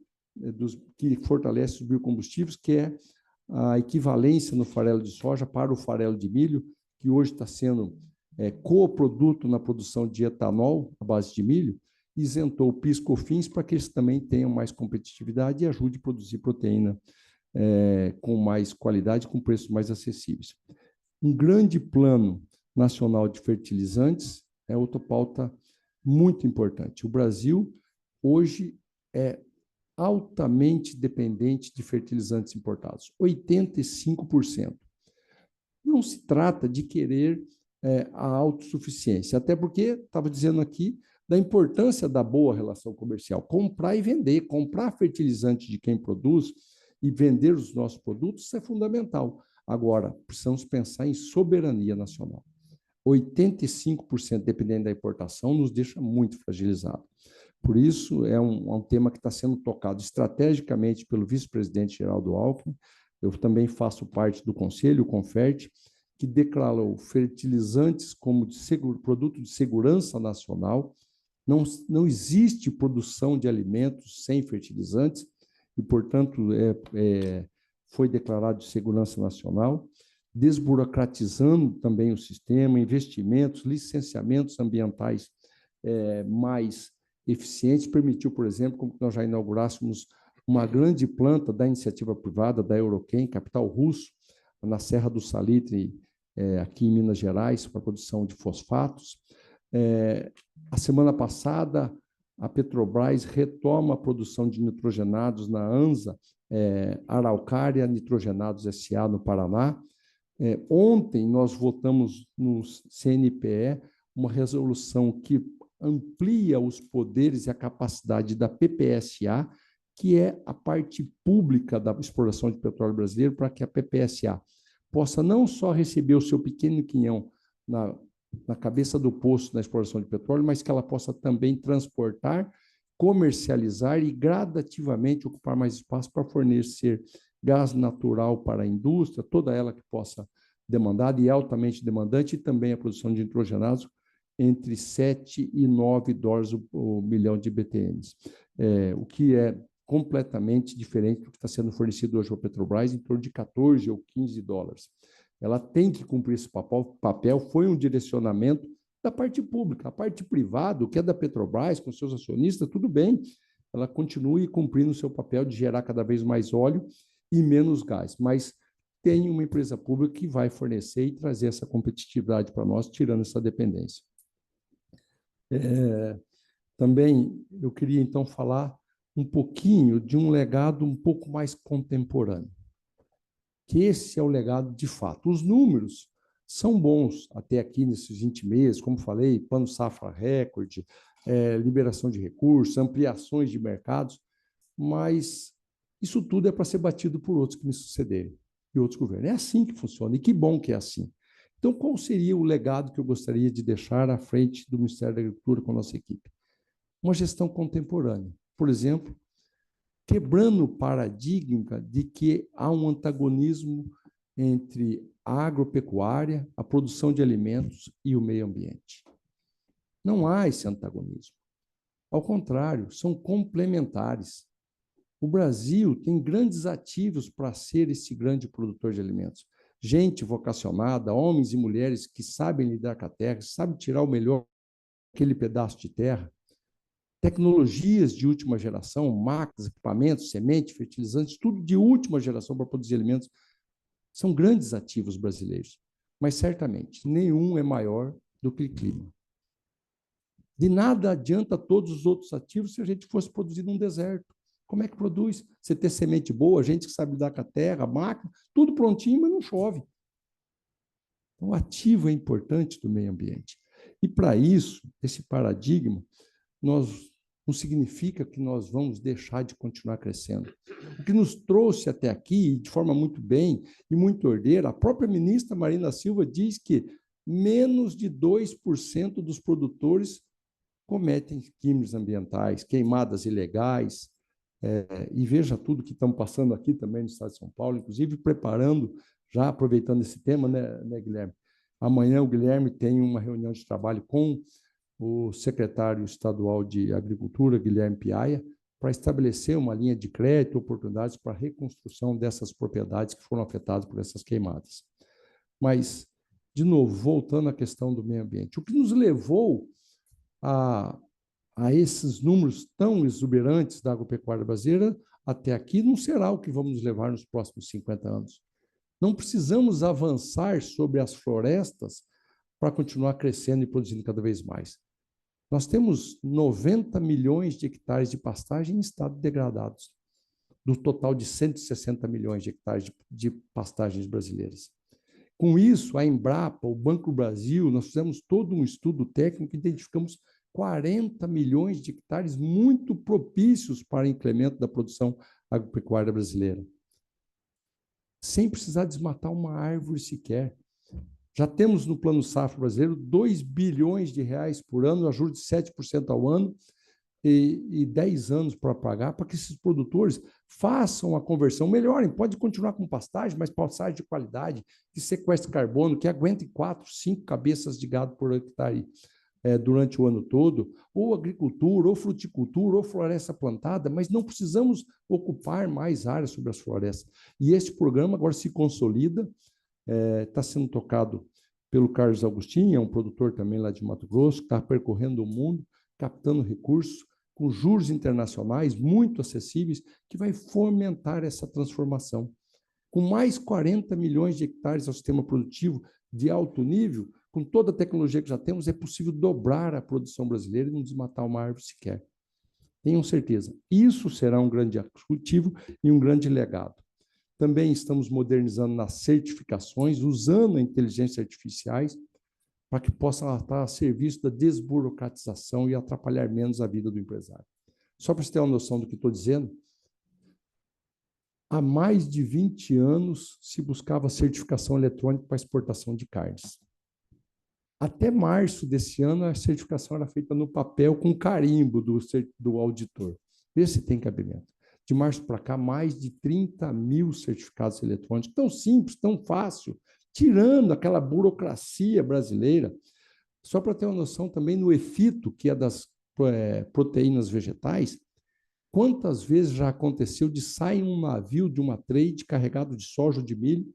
E: que fortalece os biocombustíveis, que é a equivalência no farelo de soja para o farelo de milho, que hoje está sendo coproduto na produção de etanol à base de milho, isentou o PIS e COFINS para que eles também tenham mais competitividade e ajude a produzir proteína com mais qualidade, com preços mais acessíveis. Um grande plano nacional de fertilizantes é outra pauta muito importante. O Brasil, hoje, é altamente dependente de fertilizantes importados, 85%. Não se trata de querer a autossuficiência, até porque, estava dizendo aqui, da importância da boa relação comercial, comprar e vender, comprar fertilizante de quem produz e vender os nossos produtos, isso é fundamental. Agora, precisamos pensar em soberania nacional. 85% dependendo da importação nos deixa muito fragilizado. Por isso, é um tema que está sendo tocado estrategicamente pelo vice-presidente Geraldo Alckmin. Eu também faço parte do conselho, o CONFERT, que declarou fertilizantes como produto de segurança nacional. Não existe produção de alimentos sem fertilizantes e, portanto, foi declarado de segurança nacional, desburocratizando também o sistema, investimentos, licenciamentos ambientais mais eficientes, permitiu, por exemplo, como nós já inaugurássemos uma grande planta da iniciativa privada, da Euroquem, capital russo, na Serra do Salitre, aqui em Minas Gerais, para a produção de fosfatos. A semana passada, a Petrobras retoma a produção de nitrogenados na ANSA, Araucária Nitrogenados S.A., no Paraná. Ontem, nós votamos no CNPE uma resolução que amplia os poderes e a capacidade da PPSA, que é a parte pública da exploração de petróleo brasileiro, para que a PPSA possa não só receber o seu pequeno quinhão na cabeça do poço na exploração de petróleo, mas que ela possa também transportar, comercializar e gradativamente ocupar mais espaço para fornecer gás natural para a indústria, toda ela que possa demandar, e altamente demandante, e também a produção de nitrogenados entre 7 e 9 dólares o milhão de BTNs, o que é completamente diferente do que está sendo fornecido hoje para a Petrobras, em torno de 14 ou 15 dólares. Ela tem que cumprir esse papel, foi um direcionamento da parte pública. A parte privada, o que é da Petrobras, com seus acionistas, tudo bem, ela continue cumprindo o seu papel de gerar cada vez mais óleo e menos gás, mas tem uma empresa pública que vai fornecer e trazer essa competitividade para nós, tirando essa dependência. Também eu queria, então, falar um pouquinho de um legado um pouco mais contemporâneo, que esse é o legado de fato. Os números são bons até aqui nesses 20 meses, como falei, plano safra recorde, liberação de recursos, ampliações de mercados, mas isso tudo é para ser batido por outros que me sucederem, e outros governos. É assim que funciona, e que bom que é assim. Então, qual seria o legado que eu gostaria de deixar à frente do Ministério da Agricultura com a nossa equipe? Uma gestão contemporânea. Por exemplo, quebrando o paradigma de que há um antagonismo entre a agropecuária, a produção de alimentos e o meio ambiente. Não há esse antagonismo. Ao contrário, são complementares. O Brasil tem grandes ativos para ser esse grande produtor de alimentos. Gente vocacionada, homens e mulheres que sabem lidar com a terra, sabem tirar o melhor daquele pedaço de terra. Tecnologias de última geração, máquinas, equipamentos, sementes, fertilizantes, tudo de última geração para produzir alimentos. São grandes ativos brasileiros, mas certamente nenhum é maior do que o clima. De nada adianta todos os outros ativos se a gente fosse produzir num deserto. Como é que produz? Você ter semente boa, gente que sabe lidar com a terra, máquina, tudo prontinho, mas não chove. Então, o ativo é importante do meio ambiente. E, para isso, esse paradigma, não significa que nós vamos deixar de continuar crescendo. O que nos trouxe até aqui, de forma muito bem e muito ordeira, a própria ministra Marina Silva diz que menos de 2% dos produtores cometem crimes ambientais, queimadas ilegais, e veja tudo que estamos passando aqui também no estado de São Paulo, inclusive preparando, já aproveitando esse tema, né, Guilherme? Amanhã o Guilherme tem uma reunião de trabalho com o secretário estadual de Agricultura, Guilherme Piaia, para estabelecer uma linha de crédito, oportunidades para a reconstrução dessas propriedades que foram afetadas por essas queimadas. Mas, de novo, voltando à questão do meio ambiente, o que nos levou a a esses números tão exuberantes da agropecuária brasileira, até aqui não será o que vamos nos levar nos próximos 50 anos. Não precisamos avançar sobre as florestas para continuar crescendo e produzindo cada vez mais. Nós temos 90 milhões de hectares de pastagem em estado degradados, do total de 160 milhões de hectares de pastagens brasileiras. Com isso, a Embrapa, o Banco do Brasil, nós fizemos todo um estudo técnico e identificamos 40 milhões de hectares muito propícios para o incremento da produção agropecuária brasileira, sem precisar desmatar uma árvore sequer. Já temos no Plano Safra brasileiro 2 bilhões de reais por ano, a juros de 7% ao ano, e 10 anos para pagar, para que esses produtores façam a conversão, melhorem, pode continuar com pastagem, mas pastagem de qualidade, que sequestre carbono, que aguente 4, 5 cabeças de gado por hectare durante o ano todo, ou agricultura, ou fruticultura, ou floresta plantada, mas não precisamos ocupar mais áreas sobre as florestas. E este programa agora se consolida, está sendo tocado pelo Carlos Agostinho, é um produtor também lá de Mato Grosso, que está percorrendo o mundo, captando recursos, com juros internacionais muito acessíveis, que vai fomentar essa transformação. Com mais 40 milhões de hectares ao sistema produtivo de alto nível, com toda a tecnologia que já temos, é possível dobrar a produção brasileira e não desmatar uma árvore sequer. Tenham certeza, isso será um grande ativo e um grande legado. Também estamos modernizando nas certificações, usando a inteligência artificiais, para que possam estar a serviço da desburocratização e atrapalhar menos a vida do empresário. Só para você ter uma noção do que estou dizendo, há mais de 20 anos se buscava certificação eletrônica para exportação de carnes. Até março desse ano, a certificação era feita no papel com carimbo do auditor. Vê se tem cabimento. De março para cá, mais de 30 mil certificados eletrônicos, tão simples, tão fácil, tirando aquela burocracia brasileira. Só para ter uma noção também, no EFITO, que é das proteínas vegetais, quantas vezes já aconteceu de sair um navio de uma trade carregado de soja ou de milho,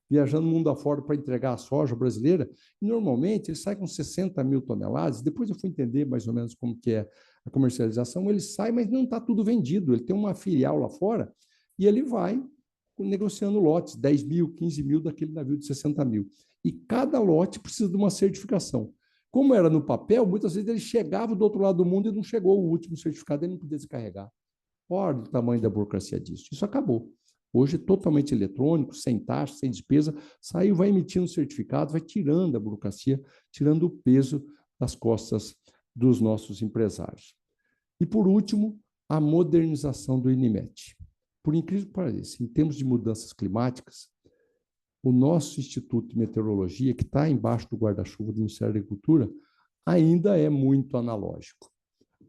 E: viajando o mundo afora para entregar a soja brasileira, e normalmente ele sai com 60 mil toneladas, depois eu fui entender mais ou menos como que é a comercialização, ele sai, mas não está tudo vendido, ele tem uma filial lá fora, e ele vai negociando lotes, 10 mil, 15 mil daquele navio de 60 mil. E cada lote precisa de uma certificação. Como era no papel, muitas vezes ele chegava do outro lado do mundo e não chegou o último certificado, ele não podia descarregar. Olha o tamanho da burocracia disso. Isso acabou. Hoje é totalmente eletrônico, sem taxa, sem despesa, saiu, vai emitindo certificado, vai tirando a burocracia, tirando o peso das costas dos nossos empresários. E, por último, a modernização do INMET. Por incrível que pareça, em termos de mudanças climáticas, o nosso Instituto de Meteorologia, que está embaixo do guarda-chuva do Ministério da Agricultura, ainda é muito analógico.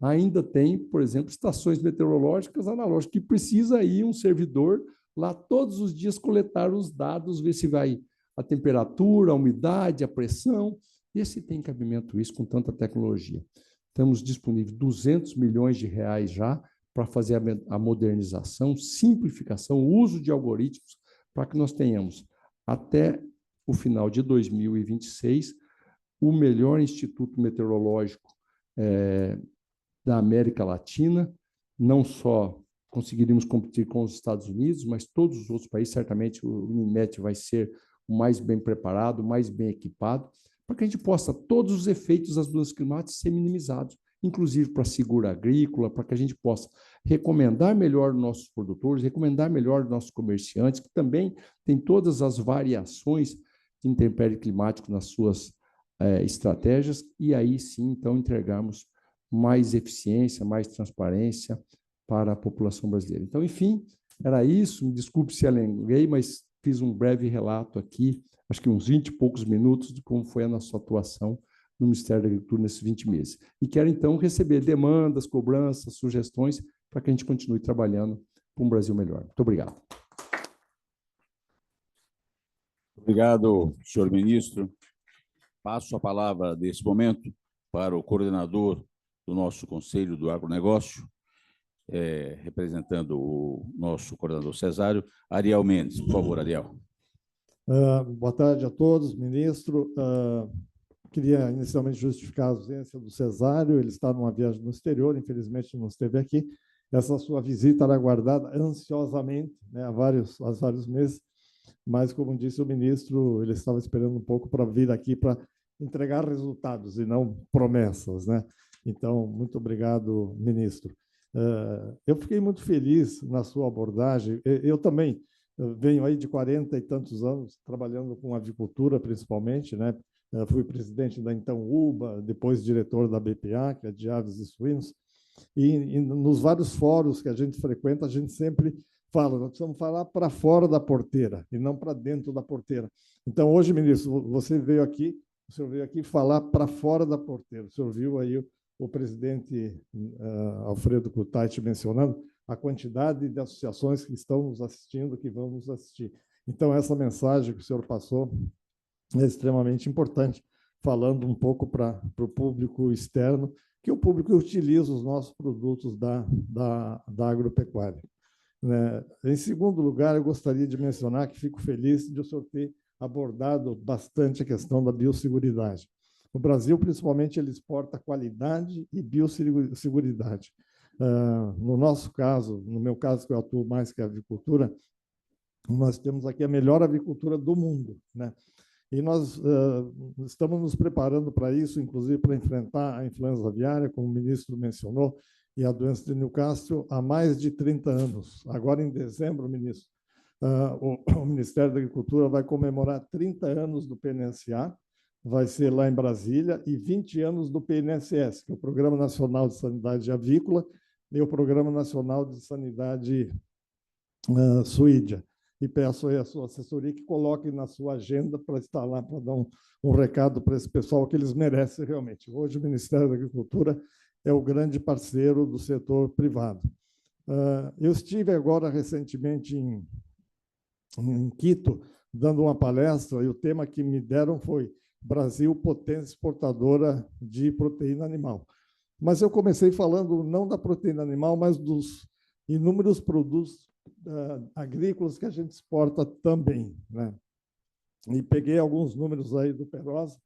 E: Ainda tem, por exemplo, estações meteorológicas analógicas, que precisa ir um servidor lá todos os dias coletar os dados, ver se vai a temperatura, a umidade, a pressão, e se tem cabimento isso com tanta tecnologia. Temos disponíveis 200 milhões de reais já para fazer a modernização, simplificação, o uso de algoritmos, para que nós tenhamos, até o final de 2026, o melhor instituto meteorológico da América Latina. Não só conseguiríamos competir com os Estados Unidos, mas todos os outros países, certamente o INMET vai ser o mais bem preparado, o mais bem equipado, para que a gente possa, todos os efeitos das mudanças climáticas ser minimizados, inclusive para seguro agrícola, para que a gente possa recomendar melhor nossos produtores, recomendar melhor nossos comerciantes, que também têm todas as variações de intempérie climático nas suas estratégias, e aí sim, então, entregarmos mais eficiência, mais transparência para a população brasileira. Então, enfim, era isso. Me desculpe se alonguei, mas fiz um breve relato aqui, acho que uns 20 e poucos minutos, de como foi a nossa atuação no Ministério da Agricultura nesses 20 meses. E quero, então, receber demandas, cobranças, sugestões, para que a gente continue trabalhando para um Brasil melhor. Muito obrigado.
A: Obrigado, senhor ministro. Passo a palavra, nesse momento, para o coordenador do nosso Conselho do Agronegócio, representando o nosso coordenador Cesário, Ariel Mendes. Por favor, Ariel.
F: Boa tarde a todos, ministro. queria inicialmente justificar a ausência do Cesário, ele está numa viagem no exterior, infelizmente não esteve aqui. Essa sua visita era aguardada ansiosamente, né, há vários meses, mas, como disse o ministro, ele estava esperando um pouco para vir aqui para entregar resultados e não promessas, né? Então, muito obrigado, ministro. Eu fiquei muito feliz na sua abordagem. Eu também venho aí de 40 e tantos anos trabalhando com avicultura, principalmente, né? Fui presidente da então UBA, depois diretor da BPA, que é de aves e suínos, e nos vários fóruns que a gente frequenta, a gente sempre fala, nós precisamos falar para fora da porteira e não para dentro da porteira. Então, hoje, ministro, o senhor veio aqui falar para fora da porteira. O senhor viu aí o presidente Alfredo Kutait mencionando a quantidade de associações que estão nos assistindo, que vão nos assistir. Então, essa mensagem que o senhor passou é extremamente importante, falando um pouco para o público externo, que é o público que utiliza os nossos produtos da agropecuária. Né? Em segundo lugar, eu gostaria de mencionar que fico feliz de o senhor ter abordado bastante a questão da biosseguridade. O Brasil, principalmente, ele exporta qualidade e biosseguridade. No nosso caso, no meu caso, que eu atuo mais que a avicultura, nós temos aqui a melhor avicultura do mundo, né? E nós estamos nos preparando para isso, inclusive para enfrentar a influenza aviária, como o ministro mencionou, e a doença de Newcastle há mais de 30 anos. Agora, em dezembro, ministro, o Ministério da Agricultura vai comemorar 30 anos do PNSA, vai ser lá em Brasília, e 20 anos do PNSS, que é o Programa Nacional de Sanidade Avícola, e o Programa Nacional de Sanidade Suídia. E peço aí a sua assessoria que coloque na sua agenda para estar lá, para dar um recado para esse pessoal que eles merecem realmente. Hoje, o Ministério da Agricultura é o grande parceiro do setor privado. Eu estive agora recentemente em Quito, dando uma palestra, e o tema que me deram foi Brasil, potência exportadora de proteína animal. Mas eu comecei falando não da proteína animal, mas dos inúmeros produtos agrícolas que a gente exporta também, né? E peguei alguns números aí do Perosa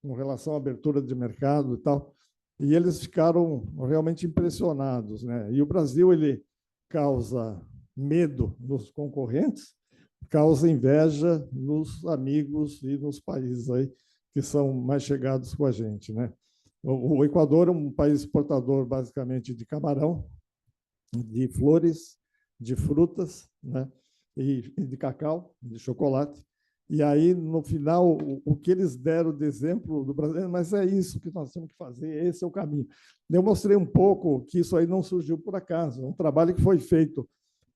F: com relação à abertura de mercado e tal, e eles ficaram realmente impressionados, né? E o Brasil, ele causa medo nos concorrentes, causa inveja nos amigos e nos países aí que são mais chegados com a gente, né? O Equador é um país exportador basicamente de camarão, de flores, de frutas, né? E de cacau, de chocolate. E aí, no final, o que eles deram de exemplo do Brasil, mas é isso que nós temos que fazer, esse é o caminho. Eu mostrei um pouco que isso aí não surgiu por acaso, é um trabalho que foi feito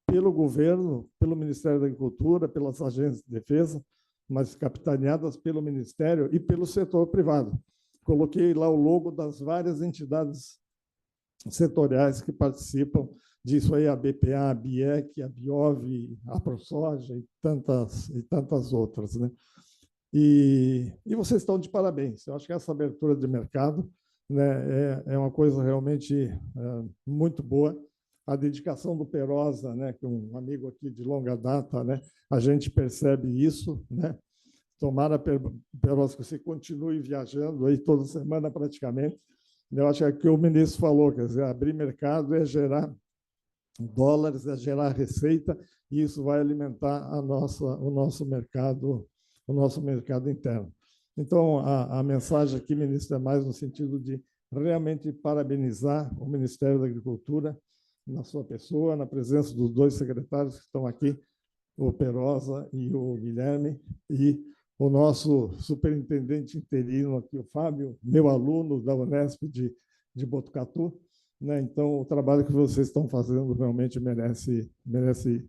F: pelo governo, pelo Ministério da Agricultura, pelas agências de defesa, mas capitaneadas pelo Ministério e pelo setor privado. Coloquei lá o logo das várias entidades setoriais que participam disso aí, a BPA, a BIEC, a BIOV, a ProSoja e tantas outras, né? E vocês estão de parabéns. Eu acho que essa abertura de mercado, né, é uma coisa realmente muito boa. A dedicação do Perosa, né, que é um amigo aqui de longa data, né, a gente percebe isso, né? Tomara, Perosa, que você continue viajando aí toda semana praticamente. Eu acho que é o que o ministro falou, quer dizer, abrir mercado é gerar dólares, é gerar receita, e isso vai alimentar o nosso mercado interno. Então, a mensagem aqui, ministro, é mais no sentido de realmente parabenizar o Ministério da Agricultura na sua pessoa, na presença dos dois secretários que estão aqui, o Perosa e o Guilherme, e o nosso superintendente interino aqui, o Fábio, meu aluno da Unesp de Botucatu, né? Então, o trabalho que vocês estão fazendo realmente merece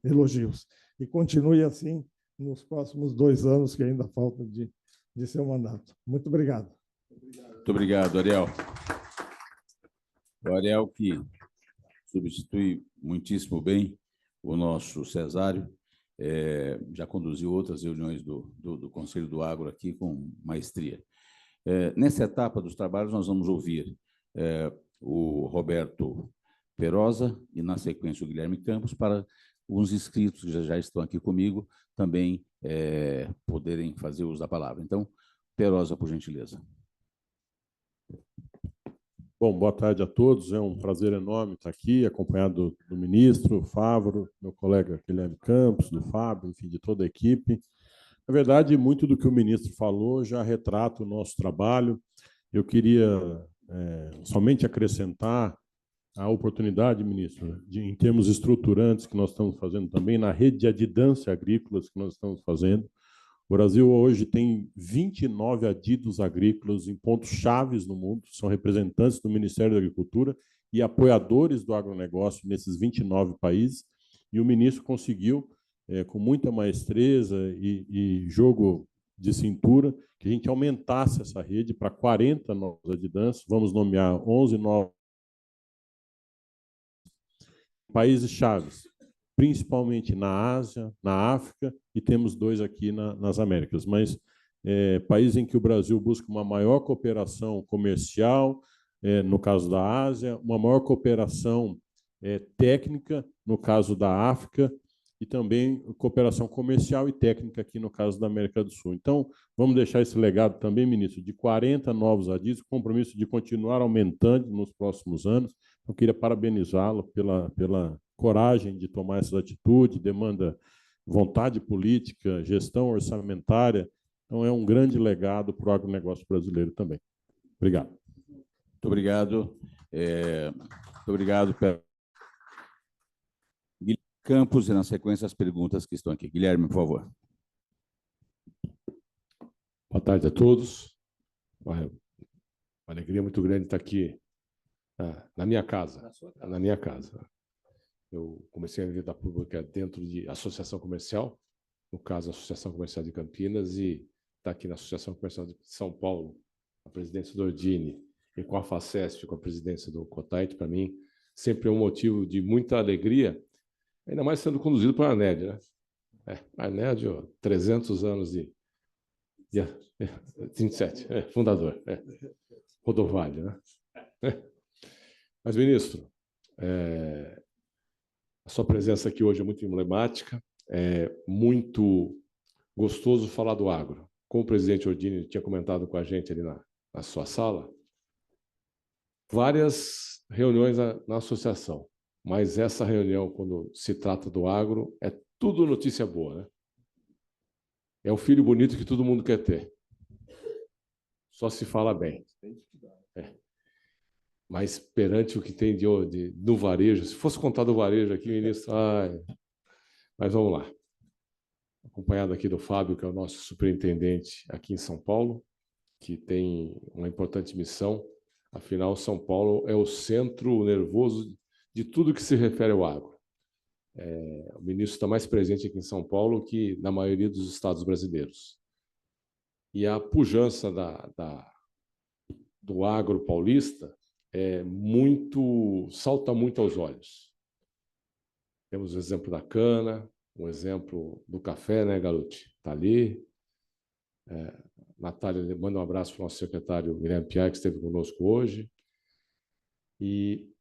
F: elogios. E continue assim nos próximos 2 anos, que ainda falta de seu mandato. Muito obrigado.
A: Muito obrigado, Ariel. O Ariel, que substitui muitíssimo bem o nosso Cesário, já conduziu outras reuniões do Conselho do Agro aqui com maestria. Nessa etapa dos trabalhos, nós vamos ouvir o Roberto Perosa e, na sequência, o Guilherme Campos, para os inscritos que já estão aqui comigo também poderem fazer uso da palavra. Então, Perosa, por gentileza.
G: Bom, boa tarde a todos. É um prazer enorme estar aqui, acompanhado do ministro Favaro, meu colega Guilherme Campos, do Fábio, enfim, de toda a equipe. Na verdade, muito do que o ministro falou já retrata o nosso trabalho. Eu queria somente acrescentar a oportunidade, ministro, em termos estruturantes que nós estamos fazendo também, na rede de adidância agrícolas que nós estamos fazendo. O Brasil hoje tem 29 adidos agrícolas em pontos chaves no mundo, são representantes do Ministério da Agricultura e apoiadores do agronegócio nesses 29 países, e o ministro conseguiu, com muita maestreza e jogo de cintura, que a gente aumentasse essa rede para 40 novos adidâncias. Vamos nomear 11 novos países chaves, principalmente na Ásia, na África, e temos 2 aqui nas Américas. Mas países em que o Brasil busca uma maior cooperação comercial, no caso da Ásia, uma maior cooperação técnica, no caso da África, e também cooperação comercial e técnica aqui no caso da América do Sul. Então, vamos deixar esse legado também, ministro, de 40 novos adidos, compromisso de continuar aumentando nos próximos anos. Eu queria parabenizá-lo pela coragem de tomar essa atitude, demanda vontade política, gestão orçamentária. Então, é um grande legado para o agronegócio brasileiro também. Obrigado.
A: Muito obrigado. Muito obrigado, Guilherme Campos, e na sequência as perguntas que estão aqui. Guilherme, por favor.
H: Boa tarde a todos. Uma alegria muito grande estar aqui na minha casa. Na minha casa. Eu comecei a vida pública dentro de associação comercial, no caso, a Associação Comercial de Campinas, e está aqui na Associação Comercial de São Paulo, a presidência do Ordini, e com a FACESP, com a presidência do COTAIT, para mim, sempre é um motivo de muita alegria, ainda mais sendo conduzido por Arnédio, né? Arnédio, 300 anos de 27, fundador, Rodovalho, né? Mas, ministro, a sua presença aqui hoje é muito emblemática, é muito gostoso falar do agro. Como o presidente Ordini tinha comentado com a gente ali na sua sala, várias reuniões na associação, mas essa reunião, quando se trata do agro, é tudo notícia boa, né? É o filho bonito que todo mundo quer ter. Só se fala bem. Mas perante o que tem no varejo, se fosse contado o varejo aqui, ministro, mas vamos lá. Acompanhado aqui do Fábio, que é o nosso superintendente aqui em São Paulo, que tem uma importante missão. Afinal, São Paulo é o centro nervoso de tudo que se refere ao agro. O ministro está mais presente aqui em São Paulo que na maioria dos estados brasileiros. E a pujança do agro paulista salta muito aos olhos. Temos o exemplo da cana, o exemplo do café, né, Galuti? Está ali. Natália, manda um abraço para o nosso secretário Guilherme Piai, que esteve conosco hoje. E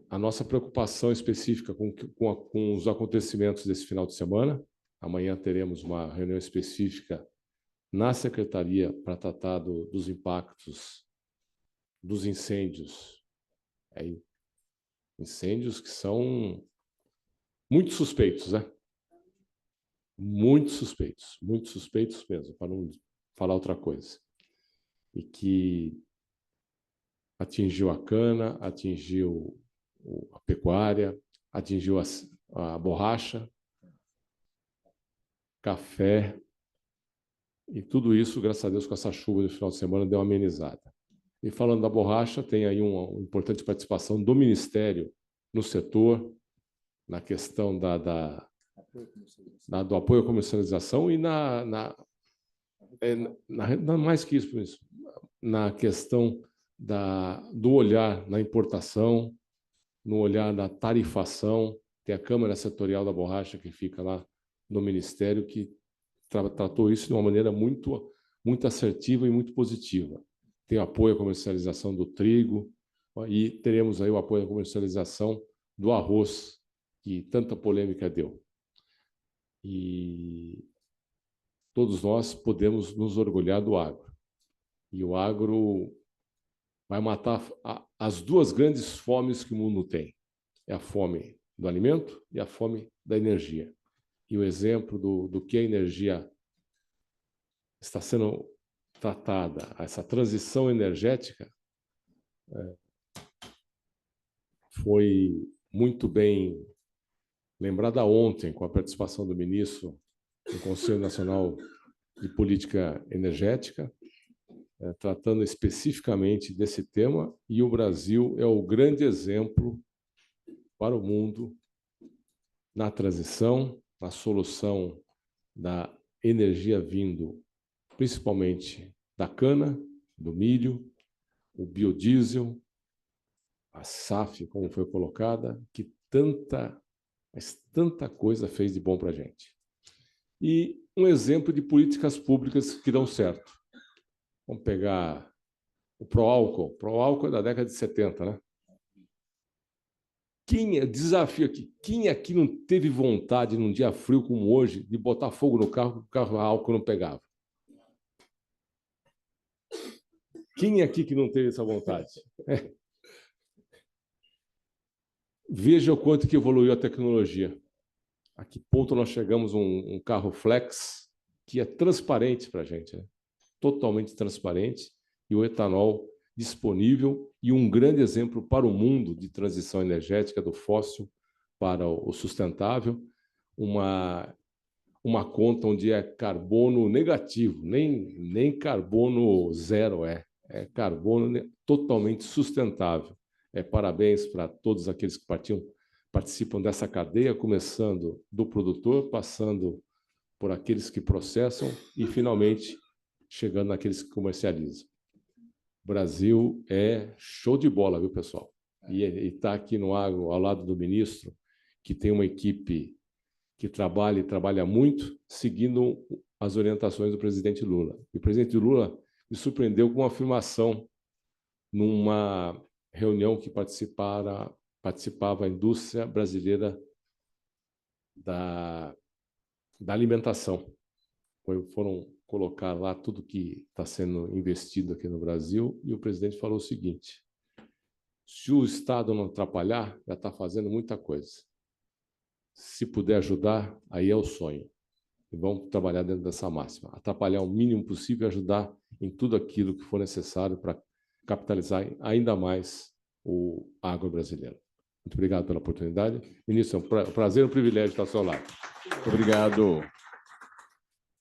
H: a nossa preocupação específica com os acontecimentos desse final de semana. Amanhã teremos uma reunião específica na secretaria para tratar dos impactos dos incêndios. Incêndios que são muito suspeitos, né? Muito suspeitos mesmo, para não falar outra coisa. E que atingiu a cana, atingiu a pecuária, atingiu a borracha, café, e tudo isso, graças a Deus, com essa chuva do final de semana, deu uma amenizada. E falando da borracha, tem aí uma importante participação do Ministério no setor, na questão do apoio à comercialização e mais que isso, na questão do olhar na importação, no olhar da tarifação. Tem a Câmara Setorial da Borracha, que fica lá no Ministério, que tratou isso de uma maneira muito, muito assertiva e muito positiva. Tem o apoio à comercialização do trigo, e teremos aí o apoio à comercialização do arroz, que tanta polêmica deu. E todos nós podemos nos orgulhar do agro. E o agro vai matar as duas grandes fomes que o mundo tem. É a fome do alimento e a fome da energia. E o exemplo do que a energia está sendo tratada, essa transição energética, foi muito bem lembrada ontem com a participação do ministro do Conselho Nacional de Política Energética, tratando especificamente desse tema, e o Brasil é o grande exemplo para o mundo na transição, na solução da energia vindo principalmente da cana, do milho, o biodiesel, a SAF, como foi colocada, que mas tanta coisa fez de bom para a gente. E um exemplo de políticas públicas que dão certo. Vamos pegar o Proálcool. O Proálcool é da década de 70, né? Desafio aqui. Quem aqui não teve vontade, num dia frio como hoje, de botar fogo no carro, porque o carro a álcool não pegava? Quem aqui que não teve essa vontade? Veja o quanto que evoluiu a tecnologia. A que ponto nós chegamos um carro flex que é transparente para a gente, né? Totalmente transparente, e o etanol disponível, e um grande exemplo para o mundo de transição energética do fóssil para o sustentável, uma conta onde é carbono negativo, nem carbono zero é carbono totalmente sustentável. Parabéns para todos aqueles que participam dessa cadeia, começando do produtor, passando por aqueles que processam e, finalmente, chegando naqueles que comercializam. O Brasil é show de bola, viu, pessoal? E está aqui no Agro, ao lado do ministro, que tem uma equipe que trabalha e trabalha muito, seguindo as orientações do presidente Lula. E o presidente Lula me surpreendeu com uma afirmação numa reunião que participava a indústria brasileira da alimentação. Foram colocar lá tudo que está sendo investido aqui no Brasil, e o presidente falou o seguinte: se o Estado não atrapalhar, já está fazendo muita coisa. Se puder ajudar, aí é o sonho. E vamos trabalhar dentro dessa máxima. Atrapalhar o mínimo possível e ajudar em tudo aquilo que for necessário para capitalizar ainda mais o agro brasileiro. Muito obrigado pela oportunidade. Ministro, é um prazer e um privilégio estar ao seu lado.
A: Obrigado,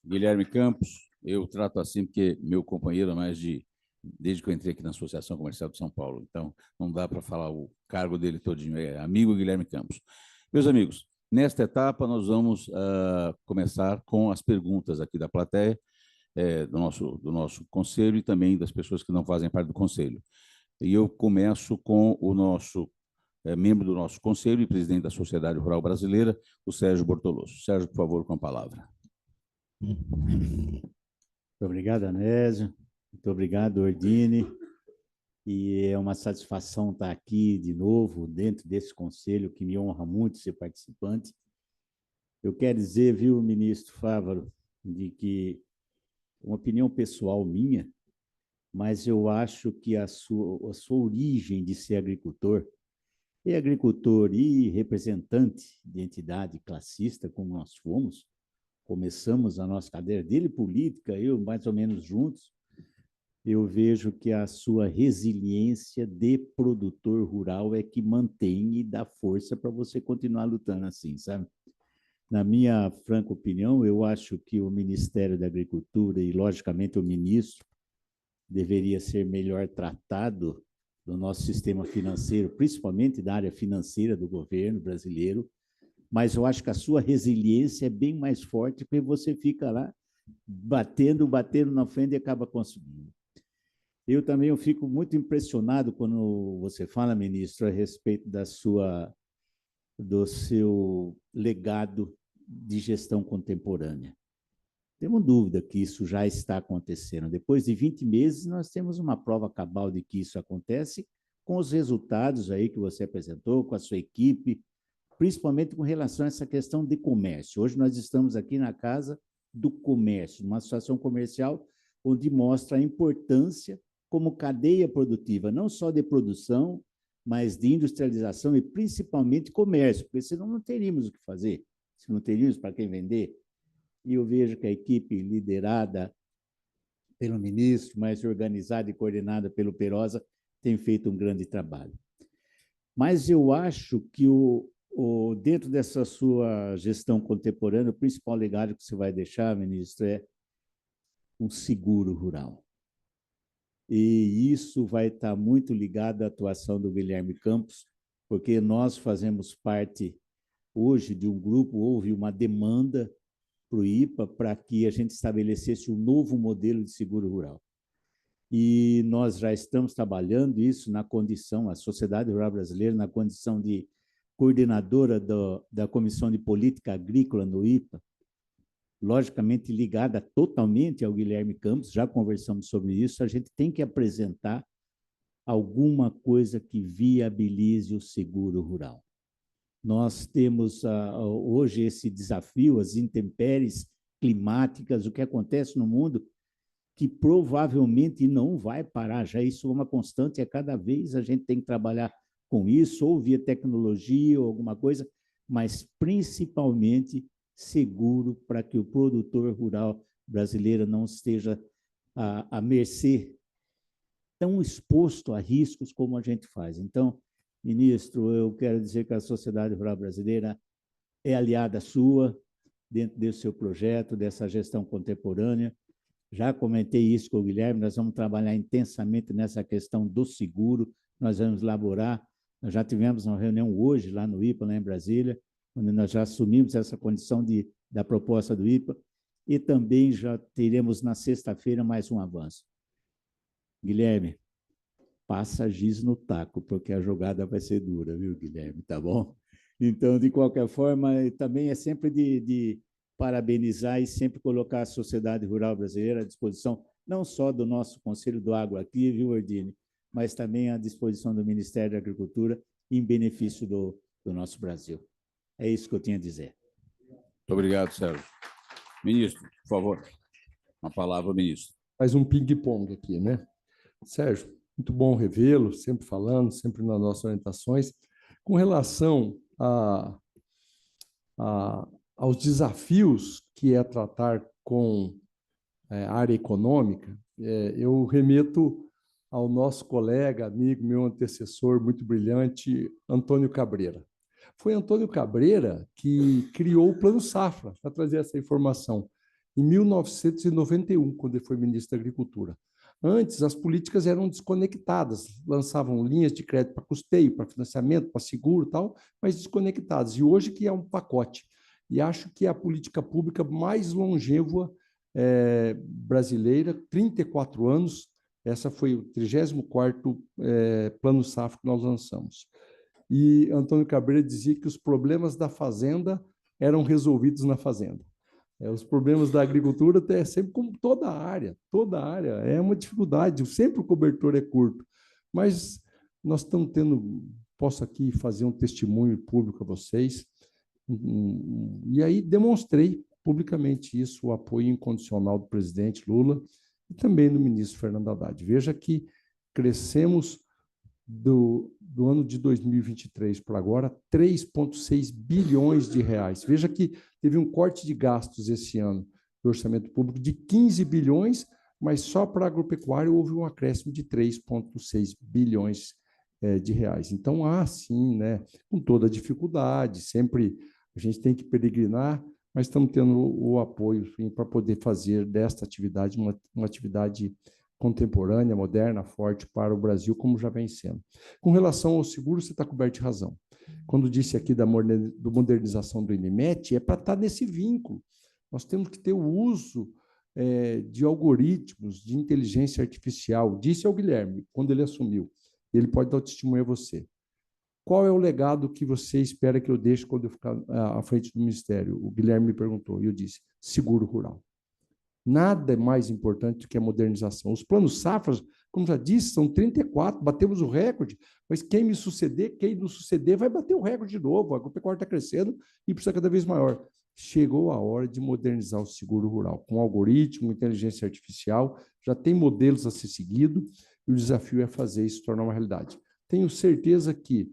A: Guilherme Campos. Eu trato assim porque meu companheiro é desde que eu entrei aqui na Associação Comercial de São Paulo. Então, não dá para falar o cargo dele todinho. É amigo Guilherme Campos. Meus amigos, nesta etapa, nós vamos começar com as perguntas aqui da plateia, do nosso conselho, e também das pessoas que não fazem parte do conselho. E eu começo com o nosso membro do nosso conselho e presidente da Sociedade Rural Brasileira, o Sérgio Bortoloso. Sérgio, por favor, com a palavra.
I: Muito obrigado, Anésio. Muito obrigado, Ordine. E é uma satisfação estar aqui de novo, dentro desse conselho, que me honra muito ser participante. Eu quero dizer, viu, ministro Fávaro, de que uma opinião pessoal minha, mas eu acho que a sua origem de ser agricultor e representante de entidade classista, como nós fomos, começamos a nossa cadeira dele política, eu mais ou menos juntos, eu vejo que a sua resiliência de produtor rural é que mantém e dá força para você continuar lutando assim, sabe? Na minha franca opinião, eu acho que o Ministério da Agricultura e, logicamente, o ministro deveria ser melhor tratado no nosso sistema financeiro, principalmente da área financeira do governo brasileiro, mas eu acho que a sua resiliência é bem mais forte, porque você fica lá batendo na frente e acaba conseguindo. Eu também fico muito impressionado quando você fala, ministro, a respeito do seu legado de gestão contemporânea. Temos dúvida que isso já está acontecendo. Depois de 20 meses, nós temos uma prova cabal de que isso acontece, com os resultados aí que você apresentou, com a sua equipe, principalmente com relação a essa questão de comércio. Hoje nós estamos aqui na Casa do Comércio, uma associação comercial onde mostra a importância como cadeia produtiva, não só de produção, mas de industrialização e principalmente comércio, porque senão não teríamos o que fazer, se não teríamos para quem vender. E eu vejo que a equipe liderada pelo ministro, mais organizada e coordenada pelo Perosa, tem feito um grande trabalho. Mas eu acho que dentro dessa sua gestão contemporânea, o principal legado que você vai deixar, ministro, é um seguro rural. E isso vai estar muito ligado à atuação do Guilherme Campos, porque nós fazemos parte hoje de um grupo, houve uma demanda para o IPA para que a gente estabelecesse um novo modelo de seguro rural. E nós já estamos trabalhando isso na condição, a Sociedade Rural Brasileira, na condição de coordenadora da Comissão de Política Agrícola no IPA, logicamente ligada totalmente ao Guilherme Campos, já conversamos sobre isso, a gente tem que apresentar alguma coisa que viabilize o seguro rural. Nós temos hoje esse desafio, as intempéries climáticas, o que acontece no mundo, que provavelmente não vai parar, já isso é uma constante, e cada vez a gente tem que trabalhar com isso, ou via tecnologia ou alguma coisa, mas principalmente seguro para que o produtor rural brasileiro não esteja à mercê, tão exposto a riscos como a gente faz. Então, ministro, eu quero dizer que a Sociedade Rural Brasileira é aliada sua dentro desse seu projeto, dessa gestão contemporânea. Já comentei isso com o Guilherme, nós vamos trabalhar intensamente nessa questão do seguro, nós vamos elaborar, nós já tivemos uma reunião hoje lá no IPA, lá em Brasília, onde nós já assumimos essa condição da proposta do IPA, e também já teremos na sexta-feira mais um avanço. Guilherme, passa giz no taco, porque a jogada vai ser dura, viu, Guilherme? Tá bom? Então, de qualquer forma, também é sempre de parabenizar e sempre colocar a Sociedade Rural Brasileira à disposição, não só do nosso Conselho do Agro aqui, viu, Ordine, mas também à disposição do Ministério da Agricultura em benefício do nosso Brasil. É isso que eu tinha a dizer.
A: Muito obrigado, Sérgio. Ministro, por favor, uma palavra, ministro.
E: Faz um ping-pong aqui, né? Sérgio, muito bom revê-lo, sempre falando, sempre nas nossas orientações. Com relação aos desafios que é tratar com a área econômica, eu remeto ao nosso colega, amigo, meu antecessor muito brilhante, Antônio Cabreira. Foi Antônio Cabreira que criou o Plano Safra, para trazer essa informação, em 1991, quando ele foi ministro da Agricultura. Antes, as políticas eram desconectadas, lançavam linhas de crédito para custeio, para financiamento, para seguro e tal, mas desconectadas. E hoje que é um pacote. E acho que é a política pública mais longeva brasileira, 34 anos, essa foi o 34º Plano Safra que nós lançamos. E Antônio Cabreira dizia que os problemas da fazenda eram resolvidos na fazenda. Os problemas da agricultura é sempre como toda área é uma dificuldade, sempre o cobertor é curto, mas nós estamos posso aqui fazer um testemunho público a vocês, e aí demonstrei publicamente isso, o apoio incondicional do presidente Lula e também do ministro Fernando Haddad. Veja que crescemos do ano de 2023 para agora, 3,6 bilhões de reais. Veja que teve um corte de gastos esse ano do orçamento público de 15 bilhões, mas só para a agropecuária houve um acréscimo de 3,6 bilhões de reais. Então, há sim, né, com toda a dificuldade, sempre a gente tem que peregrinar, mas estamos tendo o apoio para poder fazer desta atividade uma atividade contemporânea, moderna, forte para o Brasil, como já vem sendo. Com relação ao seguro, você está coberto de razão. Quando disse aqui da modernização do INEMET, é para estar nesse vínculo. Nós temos que ter o uso de algoritmos, de inteligência artificial. Disse ao Guilherme, quando ele assumiu, ele pode dar o testemunho a você. Qual é o legado que você espera que eu deixe quando eu ficar à frente do Ministério? O Guilherme me perguntou, e eu disse, seguro rural. Nada é mais importante do que a modernização. Os planos safras, como já disse, são 34, batemos o recorde, mas quem me suceder, quem nos suceder, vai bater o recorde de novo. A agropecuária está crescendo e precisa cada vez maior. Chegou a hora de modernizar o seguro rural, com algoritmo, inteligência artificial, já tem modelos a ser seguido. e o desafio é fazer isso tornar uma realidade. Tenho certeza que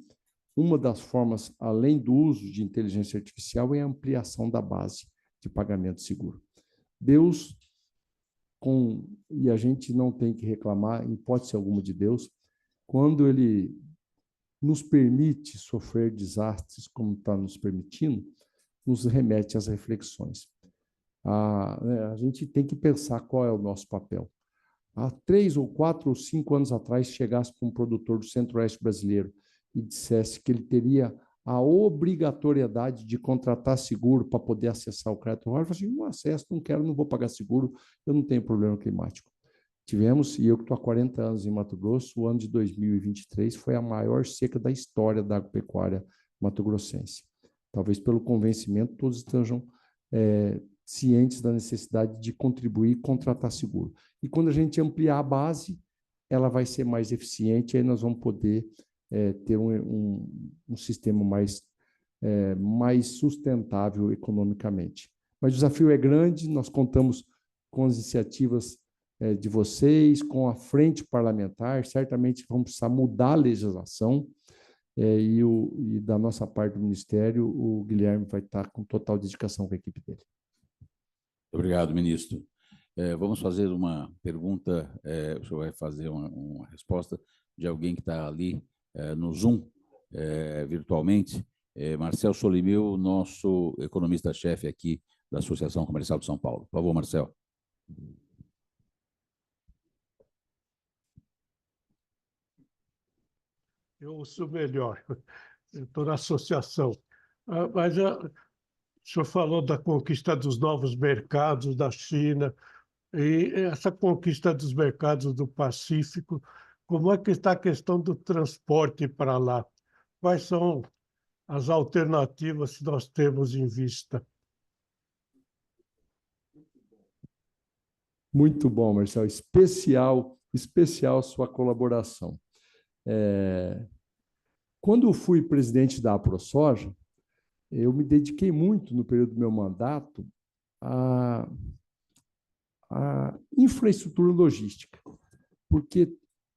E: uma das formas, além do uso de inteligência artificial, é a ampliação da base de pagamento seguro. Deus, e a gente não tem que reclamar, em hipótese alguma, de Deus, quando Ele nos permite sofrer desastres como está nos permitindo, nos remete às reflexões. A gente tem que pensar qual é o nosso papel. Há 3 ou 4 ou 5 anos atrás, chegasse para um produtor do Centro-Oeste brasileiro e dissesse que ele teria a obrigatoriedade de contratar seguro para poder acessar o crédito rural, eu falei assim, não acesso, não quero, não vou pagar seguro, eu não tenho problema climático. Tivemos, e eu que estou há 40 anos em Mato Grosso, o ano de 2023 foi a maior seca da história da agropecuária mato-grossense. Talvez pelo convencimento todos estejam cientes da necessidade de contribuir e contratar seguro. E quando a gente ampliar a base, ela vai ser mais eficiente, aí nós vamos poder ter um sistema mais sustentável economicamente. Mas o desafio é grande, nós contamos com as iniciativas de vocês, com a frente parlamentar, certamente vamos precisar mudar a legislação, e da nossa parte do Ministério, o Guilherme vai estar com total dedicação com a equipe dele.
A: Obrigado, ministro. Vamos fazer uma pergunta, o senhor vai fazer uma resposta de alguém que está ali no Zoom, virtualmente. Marcel Solimil, nosso economista-chefe aqui da Associação Comercial de São Paulo. Por favor, Marcel.
J: Eu sou melhor, eu estou na associação. Mas o senhor falou da conquista dos novos mercados da China, e essa conquista dos mercados do Pacífico, como é que está a questão do transporte para lá? Quais são as alternativas que nós temos em vista?
E: Muito bom, Marcelo. Especial sua colaboração. Quando eu fui presidente da AproSoja, eu me dediquei muito, no período do meu mandato, à infraestrutura logística, porque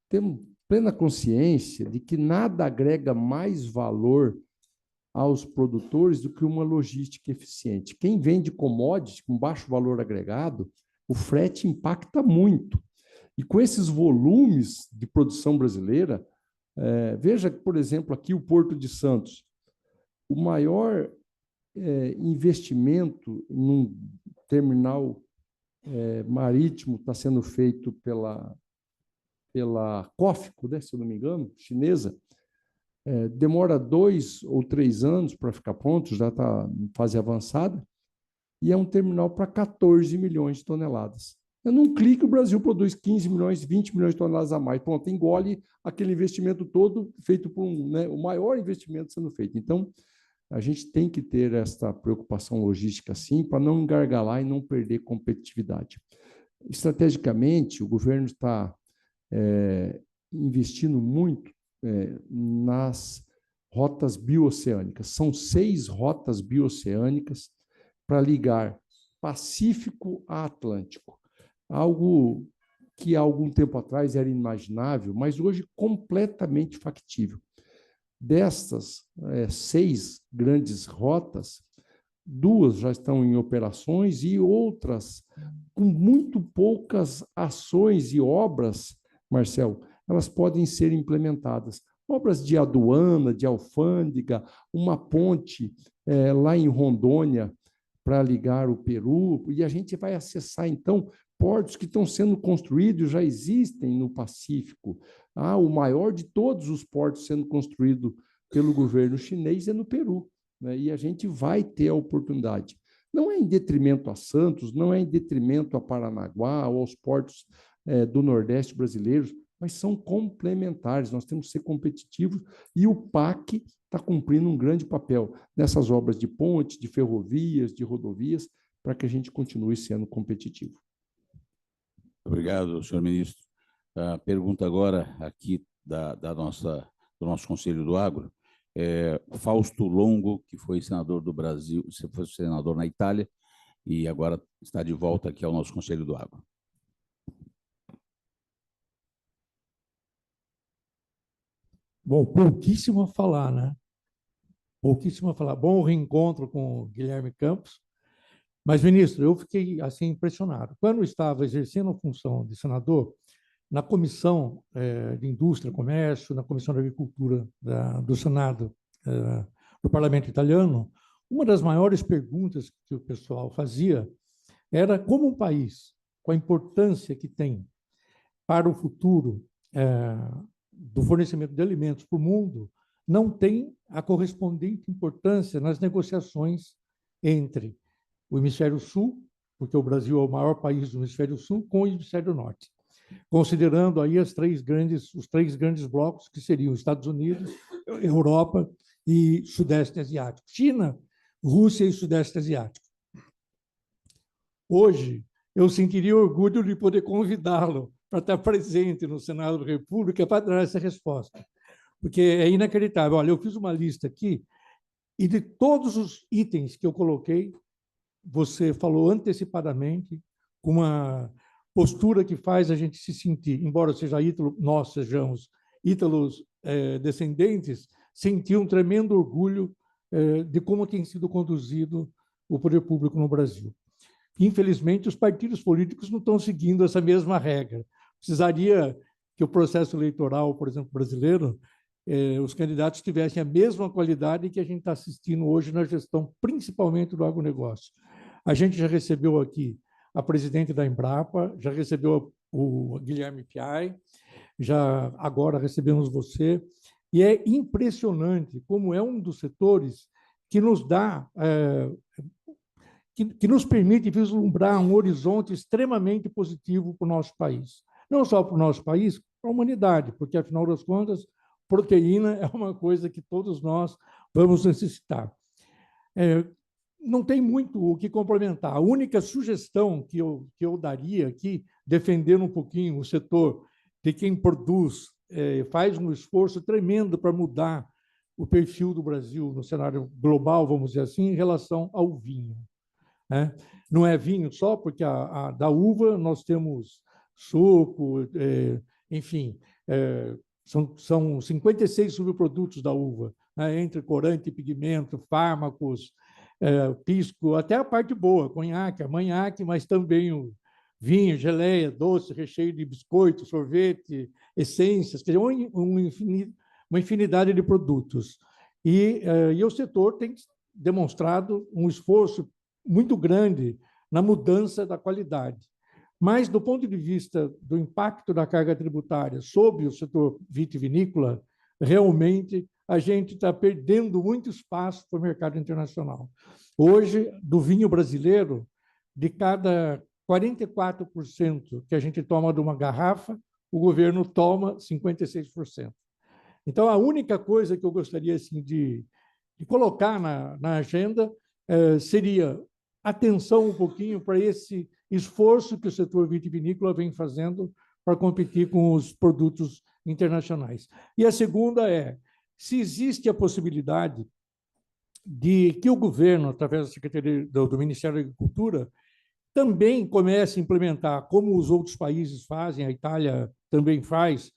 E: temos plena consciência de que nada agrega mais valor aos produtores do que uma logística eficiente. Quem vende commodities com baixo valor agregado, o frete impacta muito. E com esses volumes de produção brasileira, veja, por exemplo, aqui o Porto de Santos, o maior investimento num terminal marítimo está sendo feito pela COFCO, né, se eu não me engano, chinesa. Demora 2 ou 3 anos para ficar pronto, já está em fase avançada, e é um terminal para 14 milhões de toneladas. Num clique, o Brasil produz 15 milhões, 20 milhões de toneladas a mais. Pronto, engole aquele investimento todo feito por o maior investimento sendo feito. Então, a gente tem que ter essa preocupação logística, sim, para não engargalar e não perder competitividade. Estrategicamente, o governo está investindo muito nas rotas bioceânicas. São 6 rotas bioceânicas para ligar Pacífico a Atlântico. Algo que há algum tempo atrás era inimaginável, mas hoje completamente factível. Destas 6 grandes rotas, 2 já estão em operações e outras, com muito poucas ações e obras, Marcel, elas podem ser implementadas. Obras de aduana, de alfândega, uma ponte lá em Rondônia para ligar o Peru, e a gente vai acessar, então, portos que estão sendo construídos, já existem no Pacífico. O maior de todos os portos sendo construído pelo governo chinês é no Peru, né? E a gente vai ter a oportunidade. Não é em detrimento a Santos, não é em detrimento a Paranaguá ou aos portos do Nordeste brasileiros, mas são complementares, nós temos que ser competitivos, e o PAC está cumprindo um grande papel nessas obras de pontes, de ferrovias, de rodovias, para que a gente continue sendo competitivo.
A: Obrigado, senhor ministro. A pergunta agora aqui do nosso Conselho do Agro, Fausto Longo, que foi senador do Brasil, foi senador na Itália, e agora está de volta aqui ao nosso Conselho do Agro.
K: Bom, pouquíssimo a falar, né? Pouquíssimo a falar. Bom reencontro com o Guilherme Campos. Mas, ministro, eu fiquei assim impressionado. Quando eu estava exercendo a função de senador, na Comissão de Indústria e Comércio, na Comissão de Agricultura do Senado, do Parlamento Italiano, uma das maiores perguntas que o pessoal fazia era como um país, com a importância que tem para o futuro do fornecimento de alimentos para o mundo, não tem a correspondente importância nas negociações entre o Hemisfério Sul, porque o Brasil é o maior país do Hemisfério Sul, com o Hemisfério Norte, considerando aí os três grandes blocos, que seriam Estados Unidos, Europa e Sudeste Asiático. China, Rússia e Sudeste Asiático. Hoje, eu sentiria orgulho de poder convidá-lo para estar presente no Senado da República para dar essa resposta, porque é inacreditável. Olha, eu fiz uma lista aqui e de todos os itens que eu coloquei, você falou antecipadamente, com uma postura que faz a gente se sentir, embora seja ítalo, nós sejamos ítalos descendentes, sentir um tremendo orgulho de como tem sido conduzido o poder público no Brasil. Infelizmente, os partidos políticos não estão seguindo essa mesma regra. Precisaria que o processo eleitoral, por exemplo, brasileiro, os candidatos tivessem a mesma qualidade que a gente está assistindo hoje na gestão, principalmente do agronegócio. A gente já recebeu aqui a presidente da Embrapa, já recebeu o Guilherme Piai, já agora recebemos você, e é impressionante como é um dos setores que nos dá, que nos permite vislumbrar um horizonte extremamente positivo para o nosso país. Não só para o nosso país, para a humanidade, porque, afinal das contas, proteína é uma coisa que todos nós vamos necessitar. Não tem muito o que complementar. A única sugestão que eu daria aqui, defendendo um pouquinho o setor de quem produz, faz um esforço tremendo para mudar o perfil do Brasil no cenário global, vamos dizer assim, em relação ao vinho. Não é vinho só, porque da uva nós temos suco, enfim, são 56 subprodutos da uva, entre corante, pigmento, fármacos, pisco, até a parte boa, conhaque, armanhaque, mas também o vinho, geleia, doce, recheio de biscoito, sorvete, essências, quer dizer, uma infinidade de produtos. E o setor tem demonstrado um esforço muito grande na mudança da qualidade. Mas, do ponto de vista do impacto da carga tributária sobre o setor vitivinícola, realmente a gente está perdendo muito espaço para o mercado internacional. Hoje, do vinho brasileiro, de cada 44% que a gente toma de uma garrafa, o governo toma 56%. Então, a única coisa que eu gostaria assim, de colocar na agenda seria atenção um pouquinho para esse esforço que o setor vitivinícola vem fazendo para competir com os produtos internacionais. E a segunda é, se existe a possibilidade de que o governo, através da Secretaria do Ministério da Agricultura, também comece a implementar, como os outros países fazem, a Itália também faz,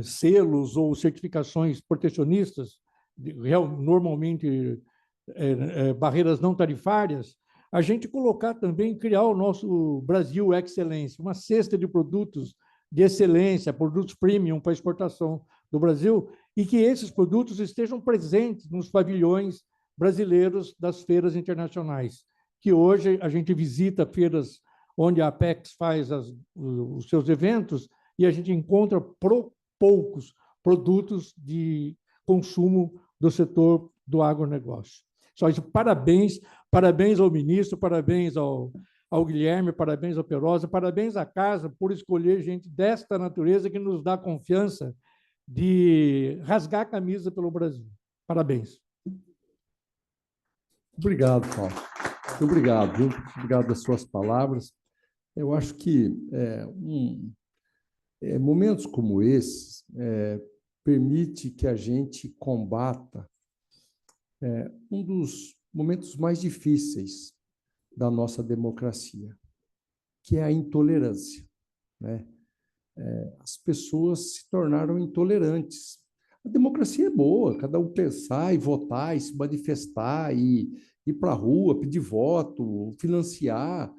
K: selos ou certificações protecionistas, normalmente barreiras não tarifárias, a gente colocar também, criar o nosso Brasil Excelência, uma cesta de produtos de excelência, produtos premium para exportação do Brasil, e que esses produtos estejam presentes nos pavilhões brasileiros das feiras internacionais, que hoje a gente visita feiras onde a Apex faz os seus eventos e a gente encontra poucos produtos de consumo do setor do agronegócio. Só isso, parabéns ao ministro, parabéns ao Guilherme, parabéns ao Perosa, parabéns à casa por escolher gente desta natureza que nos dá confiança de rasgar a camisa pelo Brasil. Parabéns.
E: Obrigado, Paulo. Muito obrigado, viu? Obrigado pelas suas palavras. Eu acho que momentos como esses permite que a gente combata um dos momentos mais difíceis da nossa democracia, que é a intolerância, né? as pessoas se tornaram intolerantes. A democracia é boa, cada um pensar e votar, e se manifestar, e ir para a rua, pedir voto, financiar.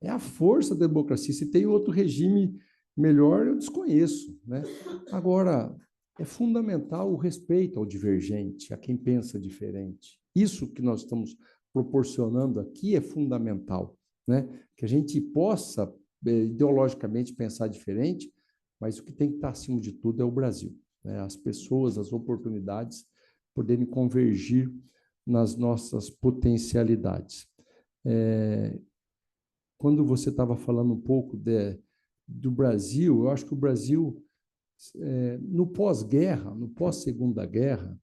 E: É a força da democracia. Se tem outro regime melhor, eu desconheço, né? Agora, é fundamental o respeito ao divergente, a quem pensa diferente. Isso que nós estamos proporcionando aqui é fundamental, né? Que a gente possa ideologicamente pensar diferente, mas o que tem que estar acima de tudo é o Brasil, né? As pessoas, as oportunidades poderem convergir nas nossas potencialidades. Quando você estava falando um pouco do Brasil, eu acho que o Brasil, no pós-guerra, no pós-segunda guerra,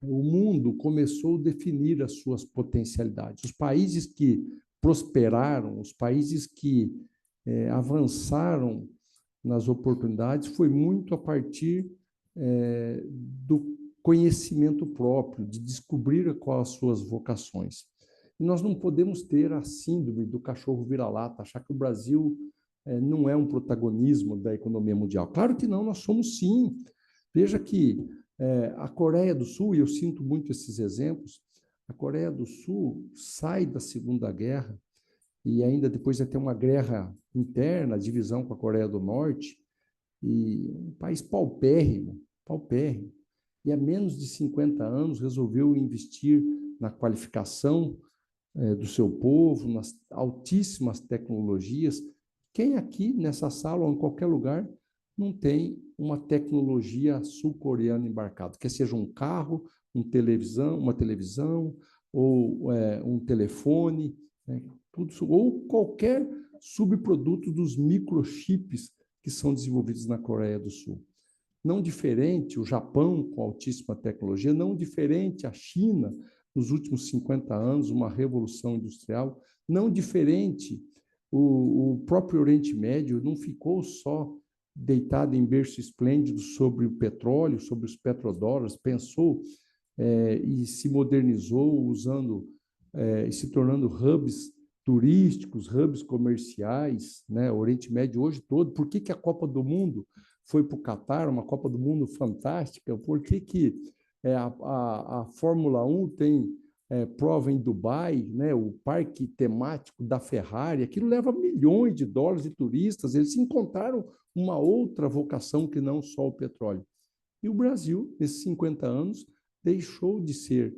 E: o mundo começou a definir as suas potencialidades. Os países que prosperaram, os países que avançaram nas oportunidades, foi muito a partir do conhecimento próprio, de descobrir quais as suas vocações. E nós não podemos ter a síndrome do cachorro vira-lata, achar que o Brasil não é um protagonismo da economia mundial. Claro que não, nós somos sim. Veja que a Coreia do Sul, e eu sinto muito esses exemplos, a Coreia do Sul sai da Segunda Guerra e ainda depois vai ter uma guerra interna, divisão com a Coreia do Norte, e um país paupérrimo, paupérrimo. E há menos de 50 anos resolveu investir na qualificação do seu povo, nas altíssimas tecnologias. Quem aqui nessa sala ou em qualquer lugar não tem uma tecnologia sul-coreana embarcada, quer seja um carro, uma televisão ou um telefone, né? Tudo, ou qualquer subproduto dos microchips que são desenvolvidos na Coreia do Sul. Não diferente o Japão, com altíssima tecnologia, não diferente a China, nos últimos 50 anos, uma revolução industrial, não diferente o próprio Oriente Médio, não ficou só deitado em berço esplêndido sobre o petróleo, sobre os petrodólares, pensou e se modernizou usando e se tornando hubs turísticos, hubs comerciais, né? O Oriente Médio hoje todo. Por que a Copa do Mundo foi para o Catar, uma Copa do Mundo fantástica? Por que a Fórmula 1 tem prova em Dubai, né? O parque temático da Ferrari? Aquilo leva milhões de dólares de turistas. Eles encontraram uma outra vocação que não só o petróleo. E o Brasil, nesses 50 anos, deixou de ser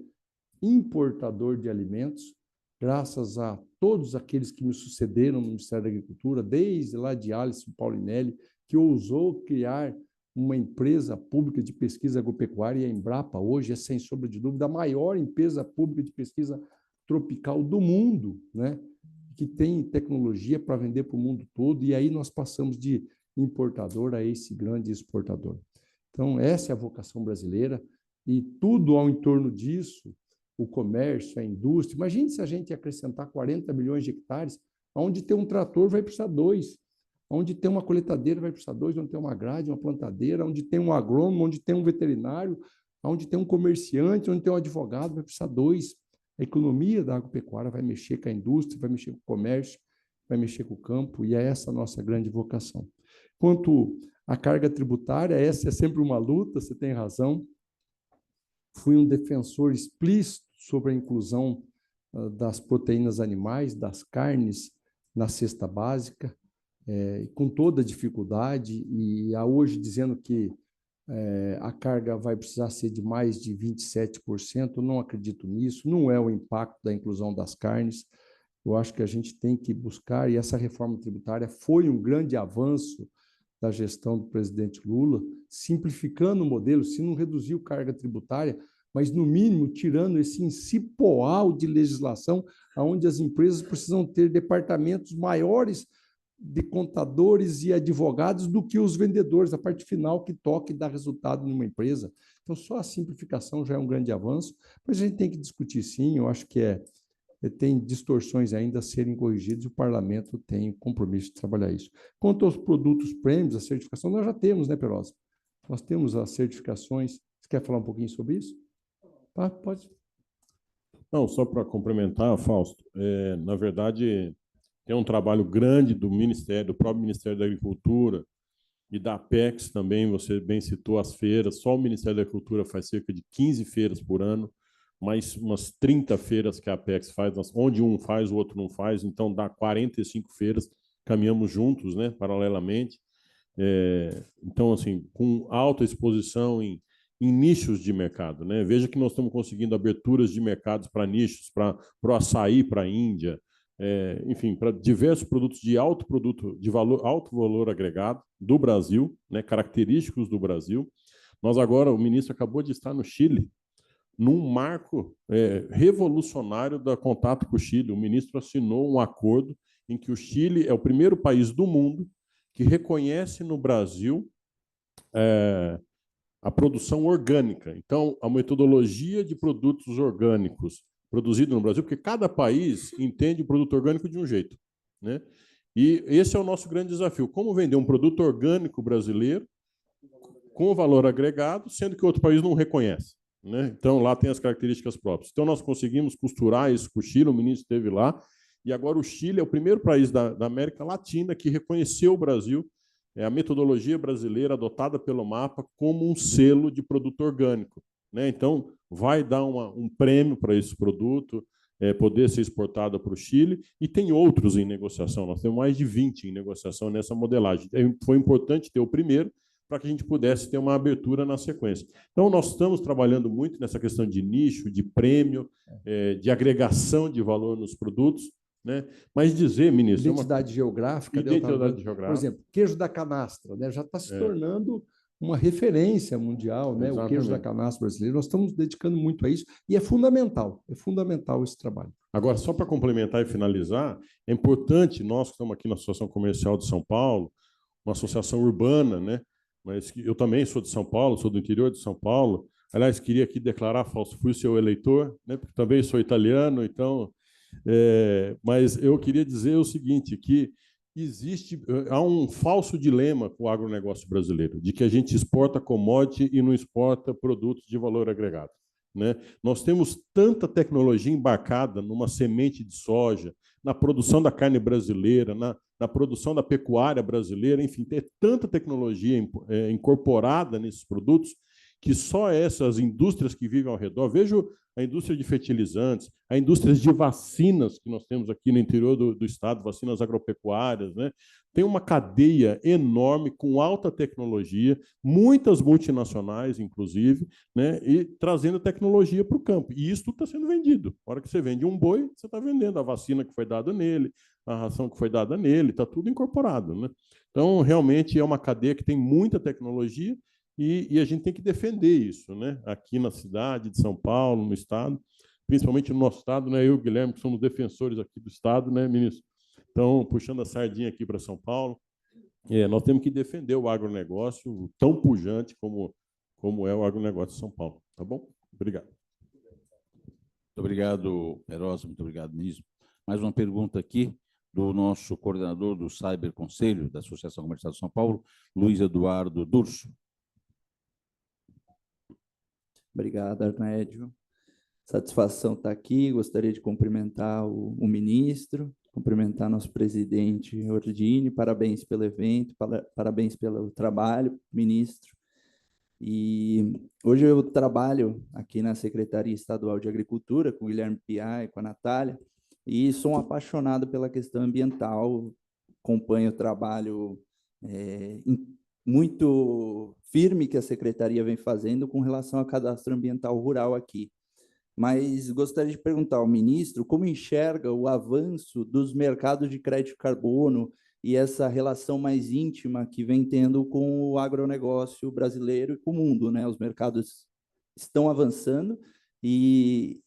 E: importador de alimentos, graças a todos aqueles que me sucederam no Ministério da Agricultura, desde lá de Alisson Paulinelli, que ousou criar uma empresa pública de pesquisa agropecuária, e a Embrapa hoje é, sem sombra de dúvida, a maior empresa pública de pesquisa tropical do mundo, né? Que tem tecnologia para vender para o mundo todo, e aí nós passamos de importador a esse grande exportador. Então, essa é a vocação brasileira, e tudo ao entorno disso, o comércio, a indústria. Imagine se a gente acrescentar 40 milhões de hectares, onde tem um trator vai precisar 2, onde tem uma coletadeira vai precisar 2, onde tem uma grade, uma plantadeira, onde tem um agrônomo, onde tem um veterinário, onde tem um comerciante, onde tem um advogado, vai precisar 2. A economia da agropecuária vai mexer com a indústria, vai mexer com o comércio, vai mexer com o campo, e é essa a nossa grande vocação. Quanto à carga tributária, essa é sempre uma luta, você tem razão. Fui um defensor explícito sobre a inclusão das proteínas animais, das carnes, na cesta básica, com toda a dificuldade, e hoje dizendo que a carga vai precisar ser de mais de 27%, não acredito nisso, não é o impacto da inclusão das carnes. Eu acho que a gente tem que buscar, e essa reforma tributária foi um grande avanço da gestão do presidente Lula, simplificando o modelo, se não reduziu carga tributária, mas, no mínimo, tirando esse incipoal de legislação, onde as empresas precisam ter departamentos maiores de contadores e advogados do que os vendedores, a parte final que toca e dá resultado numa empresa. Então, só a simplificação já é um grande avanço, mas a gente tem que discutir, sim. Eu acho que tem distorções ainda a serem corrigidas, e o parlamento tem o compromisso de trabalhar isso. Quanto aos produtos prêmios, a certificação, nós já temos, né, Perosa? Nós temos as certificações. Você quer falar um pouquinho sobre isso? Tá, pode.
G: Não, só para complementar, Fausto, na verdade, tem um trabalho grande do Ministério, do próprio Ministério da Agricultura, e da Apex também, você bem citou as feiras, só o Ministério da Agricultura faz cerca de 15 feiras por ano, mais umas 30 feiras que a Apex faz, onde um faz, o outro não faz, então dá 45 feiras, caminhamos juntos, né, paralelamente. Então, assim, com alta exposição em nichos de mercado, né? Veja que nós estamos conseguindo aberturas de mercados para nichos, para o açaí, para a Índia, enfim, para diversos produtos de alto valor agregado do Brasil, né? Característicos do Brasil. Nós agora, o ministro acabou de estar no Chile, num marco revolucionário da contato com o Chile. O ministro assinou um acordo em que o Chile é o primeiro país do mundo que reconhece no Brasil a produção orgânica. Então, a metodologia de produtos orgânicos produzidos no Brasil, porque cada país entende o produto orgânico de um jeito, né? E esse é o nosso grande desafio. Como vender um produto orgânico brasileiro com valor agregado, sendo que o outro país não reconhece, né? Então, lá tem as características próprias. Então, nós conseguimos costurar isso com o Chile, o ministro esteve lá, e agora o Chile é o primeiro país da América Latina que reconheceu o Brasil, a metodologia brasileira adotada pelo MAPA como um selo de produto orgânico, né? Então, vai dar um prêmio para esse produto poder ser exportado para o Chile, e tem outros em negociação. Nós temos mais de 20 em negociação nessa modelagem. Foi importante ter o primeiro para que a gente pudesse ter uma abertura na sequência. Então, nós estamos trabalhando muito nessa questão de nicho, de prêmio, de agregação de valor nos produtos, né? Mas dizer, ministro...
E: Identidade geográfica.
G: Identidade geográfica.
E: Por exemplo, queijo da canastra, né? Já está se tornando uma referência mundial, né? O queijo da canastra brasileiro. Nós estamos dedicando muito a isso e é fundamental esse trabalho.
G: Agora, só para complementar e finalizar, é importante, nós que estamos aqui na Associação Comercial de São Paulo, uma associação urbana, né? Mas eu também sou de São Paulo, sou do interior de São Paulo. Aliás, queria aqui declarar, Fausto, fui seu eleitor, né? Porque também sou italiano, então... mas eu queria dizer o seguinte, que há um falso dilema com o agronegócio brasileiro, de que a gente exporta commodity e não exporta produtos de valor agregado, né? Nós temos tanta tecnologia embarcada numa semente de soja, na produção da carne brasileira, na produção da pecuária brasileira, enfim, tem tanta tecnologia incorporada nesses produtos que só essas indústrias que vivem ao redor, vejo a indústria de fertilizantes, a indústria de vacinas que nós temos aqui no interior do estado, vacinas agropecuárias, né? Tem uma cadeia enorme com alta tecnologia, muitas multinacionais, inclusive, né? E trazendo tecnologia para o campo. E isso tudo está sendo vendido. Na hora que você vende um boi, você está vendendo a vacina que foi dada nele, a ração que foi dada nele, está tudo incorporado, né? Então, realmente, é uma cadeia que tem muita tecnologia. E a gente tem que defender isso, né? Aqui na cidade de São Paulo, no estado, principalmente no nosso estado, né? Eu e o Guilherme, que somos defensores aqui do estado, né, ministro? Então, puxando a sardinha aqui para São Paulo, nós temos que defender o agronegócio tão pujante como é o agronegócio de São Paulo. Tá bom? Obrigado.
A: Muito obrigado, Herói, muito obrigado, ministro. Mais uma pergunta aqui do nosso coordenador do Cyber Conselho da Associação Comercial de São Paulo, Luiz Eduardo Durso.
L: Obrigado, Arnédio. Satisfação estar aqui. Gostaria de cumprimentar o ministro, cumprimentar nosso presidente Ordini. Parabéns pelo evento, parabéns pelo trabalho, ministro. E hoje eu trabalho aqui na Secretaria Estadual de Agricultura com o Guilherme Piá e com a Natália, e sou um apaixonado pela questão ambiental. Acompanho o trabalho muito firme que a Secretaria vem fazendo com relação ao cadastro ambiental rural aqui. Mas gostaria de perguntar ao ministro como enxerga o avanço dos mercados de crédito de carbono e essa relação mais íntima que vem tendo com o agronegócio brasileiro e com o mundo, né? Os mercados estão avançando e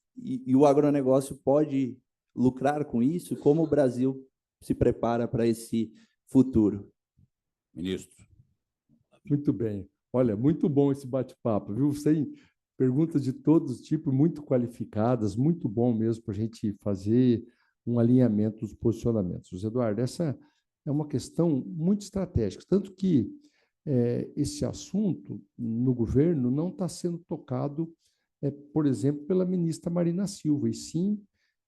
L: o agronegócio pode lucrar com isso? Como o Brasil se prepara para esse futuro?
A: Ministro.
E: Muito bem. Olha, muito bom esse bate-papo, viu? Sem perguntas de todos os tipos, muito qualificadas, muito bom mesmo para a gente fazer um alinhamento dos posicionamentos. Eduardo, essa é uma questão muito estratégica, tanto que esse assunto no governo não está sendo tocado, por exemplo, pela ministra Marina Silva, e sim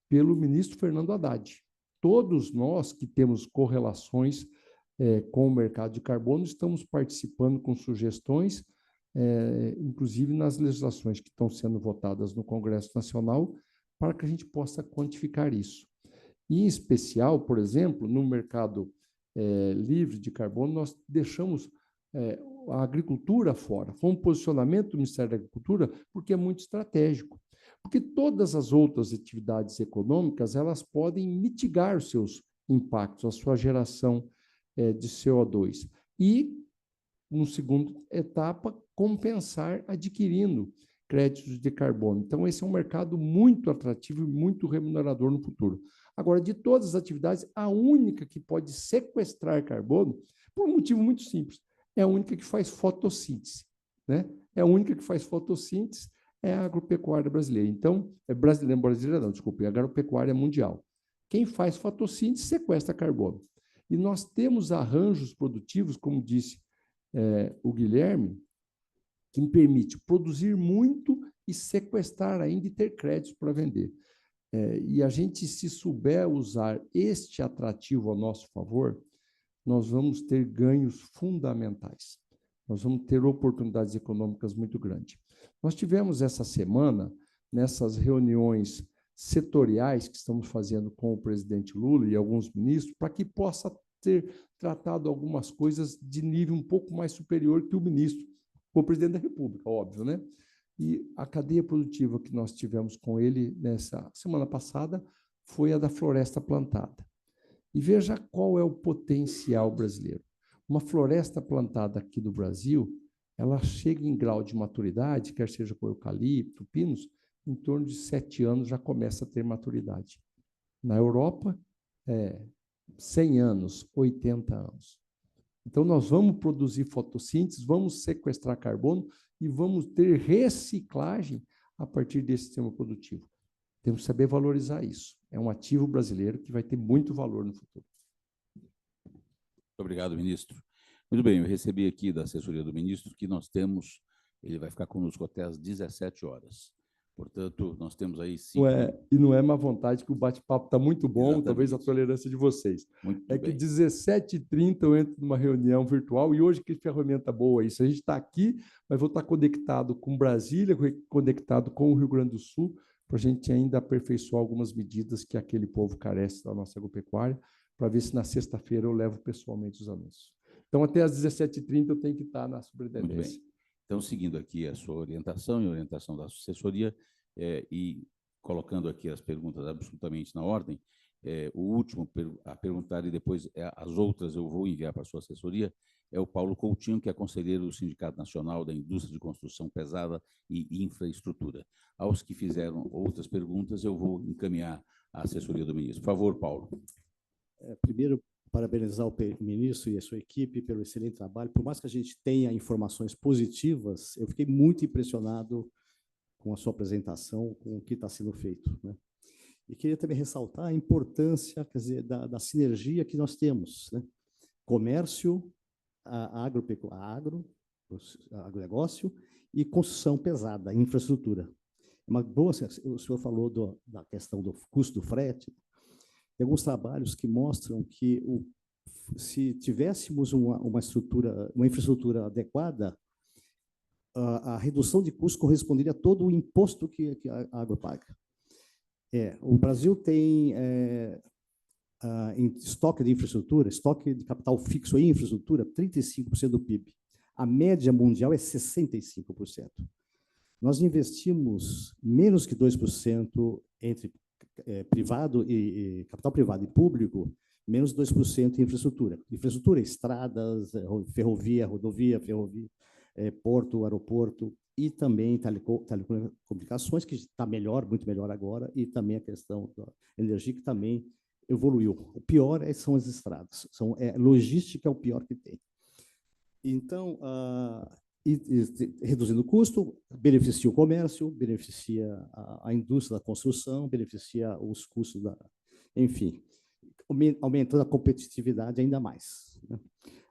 E: pelo ministro Fernando Haddad. Todos nós que temos correlações com o mercado de carbono, estamos participando com sugestões, inclusive nas legislações que estão sendo votadas no Congresso Nacional, para que a gente possa quantificar isso. E, em especial, por exemplo, no mercado livre de carbono, nós deixamos a agricultura fora. Foi um posicionamento do Ministério da Agricultura porque é muito estratégico. Porque todas as outras atividades econômicas, elas podem mitigar os seus impactos, a sua geração de CO2. E, no segundo etapa, compensar adquirindo créditos de carbono. Então, esse é um mercado muito atrativo e muito remunerador no futuro. Agora, de todas as atividades, a única que pode sequestrar carbono, por um motivo muito simples, é a única que faz fotossíntese, né? É a única que faz fotossíntese, é a agropecuária brasileira. Então, brasileira não, desculpe, a agropecuária mundial. Quem faz fotossíntese sequestra carbono. E nós temos arranjos produtivos, como disse o Guilherme, que me permite produzir muito e sequestrar ainda e ter créditos para vender. E a gente, se souber usar este atrativo a nosso favor, nós vamos ter ganhos fundamentais. Nós vamos ter oportunidades econômicas muito grandes. Nós tivemos essa semana, nessas reuniões setoriais que estamos fazendo com o presidente Lula e alguns ministros, para que possa ter tratado algumas coisas de nível um pouco mais superior que o ministro, o presidente da República, óbvio, né? E a cadeia produtiva que nós tivemos com ele nessa semana passada foi a da floresta plantada. E veja qual é o potencial brasileiro. Uma floresta plantada aqui do Brasil, ela chega em grau de maturidade, quer seja com eucalipto, pinos, em torno de 7 anos já começa a ter maturidade. Na Europa, 100 anos, 80 anos. Então, nós vamos produzir fotossíntese, vamos sequestrar carbono e vamos ter reciclagem a partir desse sistema produtivo. Temos que saber valorizar isso. É um ativo brasileiro que vai ter muito valor no futuro.
A: Muito obrigado, ministro. Muito bem, eu recebi aqui da assessoria do ministro que nós temos, ele vai ficar conosco até às 17 horas. Portanto, nós temos aí 5...
E: E não é má vontade, que o bate-papo está muito bom, exatamente. Talvez a tolerância de vocês.
A: Muito
E: que
A: bem.
E: 17h30 eu entro numa reunião virtual, e hoje que ferramenta boa isso. A gente está aqui, mas vou estar conectado com Brasília, conectado com o Rio Grande do Sul, para a gente ainda aperfeiçoar algumas medidas que aquele povo carece da nossa agropecuária, para ver se na sexta-feira eu levo pessoalmente os anúncios. Então, até às 17h30 eu tenho que estar na superintendência.
A: Muito bem. Então, seguindo aqui a sua orientação e a orientação da assessoria, e colocando aqui as perguntas absolutamente na ordem, o último a perguntar e depois as outras eu vou enviar para a sua assessoria, é o Paulo Coutinho, que é conselheiro do Sindicato Nacional da Indústria de Construção Pesada e Infraestrutura. Aos que fizeram outras perguntas, eu vou encaminhar à assessoria do ministro. Por favor, Paulo.
M: Primeiro, parabenizar o ministro e a sua equipe pelo excelente trabalho. Por mais que a gente tenha informações positivas, eu fiquei muito impressionado com a sua apresentação, com o que está sendo feito, né? E queria também ressaltar a importância, quer dizer, da sinergia que nós temos, né? Comércio, agronegócio e construção pesada, infraestrutura. Uma boa, o senhor falou da questão do custo do frete. Tem alguns trabalhos que mostram que se tivéssemos uma infraestrutura adequada, a redução de custo corresponderia a todo o imposto que a agro paga. O Brasil tem em estoque de infraestrutura, estoque de capital fixo em infraestrutura, 35% do PIB. A média mundial é 65%. Nós investimos menos que 2% entre capital privado e público, menos 2% em infraestrutura. Infraestrutura, estradas, ferrovia, rodovia, porto, aeroporto, e também telecomunicações, que está melhor, muito melhor agora, e também a questão da energia, que também evoluiu. O pior são as estradas. Logística é o pior que tem. Então, reduzindo o custo, beneficia o comércio, beneficia a indústria da construção, beneficia os custos enfim, aumentando a competitividade ainda mais, né?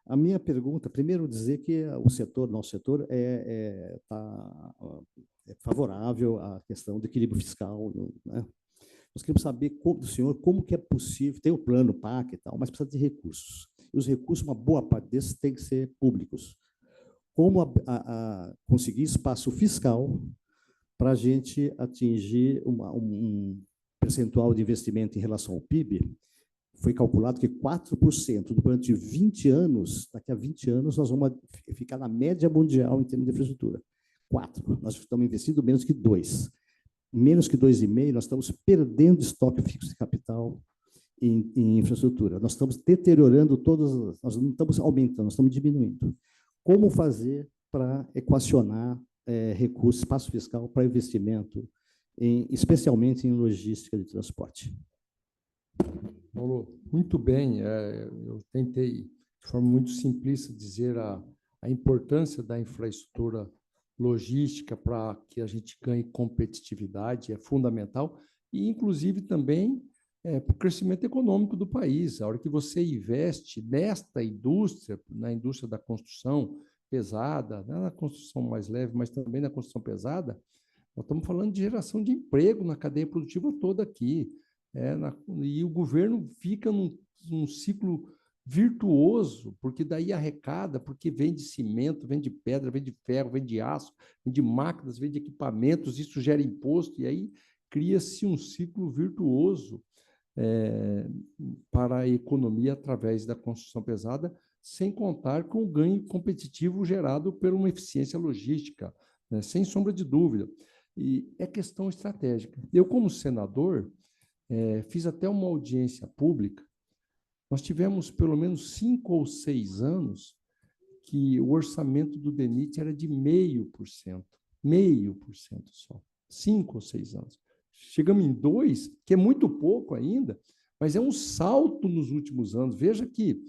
M: A minha pergunta, primeiro dizer que nosso setor está favorável à questão do equilíbrio fiscal, né? Nós queremos saber do senhor como que é possível, tem o plano PAC e tal, mas precisa de recursos. Os recursos, uma boa parte desses, tem que ser públicos. Como conseguir espaço fiscal para a gente atingir um percentual de investimento em relação ao PIB. Foi calculado que 4% durante 20 anos, daqui a 20 anos, nós vamos ficar na média mundial em termos de infraestrutura. 4%. Nós estamos investindo menos que 2%. Menos que 2,5%, nós estamos perdendo estoque fixo de capital em infraestrutura. Nós estamos deteriorando nós não estamos aumentando, nós estamos diminuindo. Como fazer para equacionar recursos, espaço fiscal para investimento, especialmente em logística de transporte?
E: Paulo, muito bem. Eu tentei, de forma muito simplista, dizer a importância da infraestrutura logística para que a gente ganhe competitividade, é fundamental, e, inclusive, também para o crescimento econômico do país. A hora que você investe nesta indústria, na indústria da construção pesada, não na construção mais leve, mas também na construção pesada, nós estamos falando de geração de emprego na cadeia produtiva toda aqui. E o governo fica num ciclo virtuoso, porque daí arrecada, porque vende cimento, vende pedra, vende ferro, vende aço, vende máquinas, vende equipamentos, isso gera imposto, e aí cria-se um ciclo virtuoso para a economia através da construção pesada, sem contar com o ganho competitivo gerado por uma eficiência logística, né, sem sombra de dúvida. E é questão estratégica. Eu, como senador, fiz até uma audiência pública. Nós tivemos pelo menos 5 ou 6 anos que o orçamento do DENIT era de 0,5%. 0,5% só. 5 ou 6 anos. Chegamos em 2%, que é muito pouco ainda, mas é um salto nos últimos anos. Veja que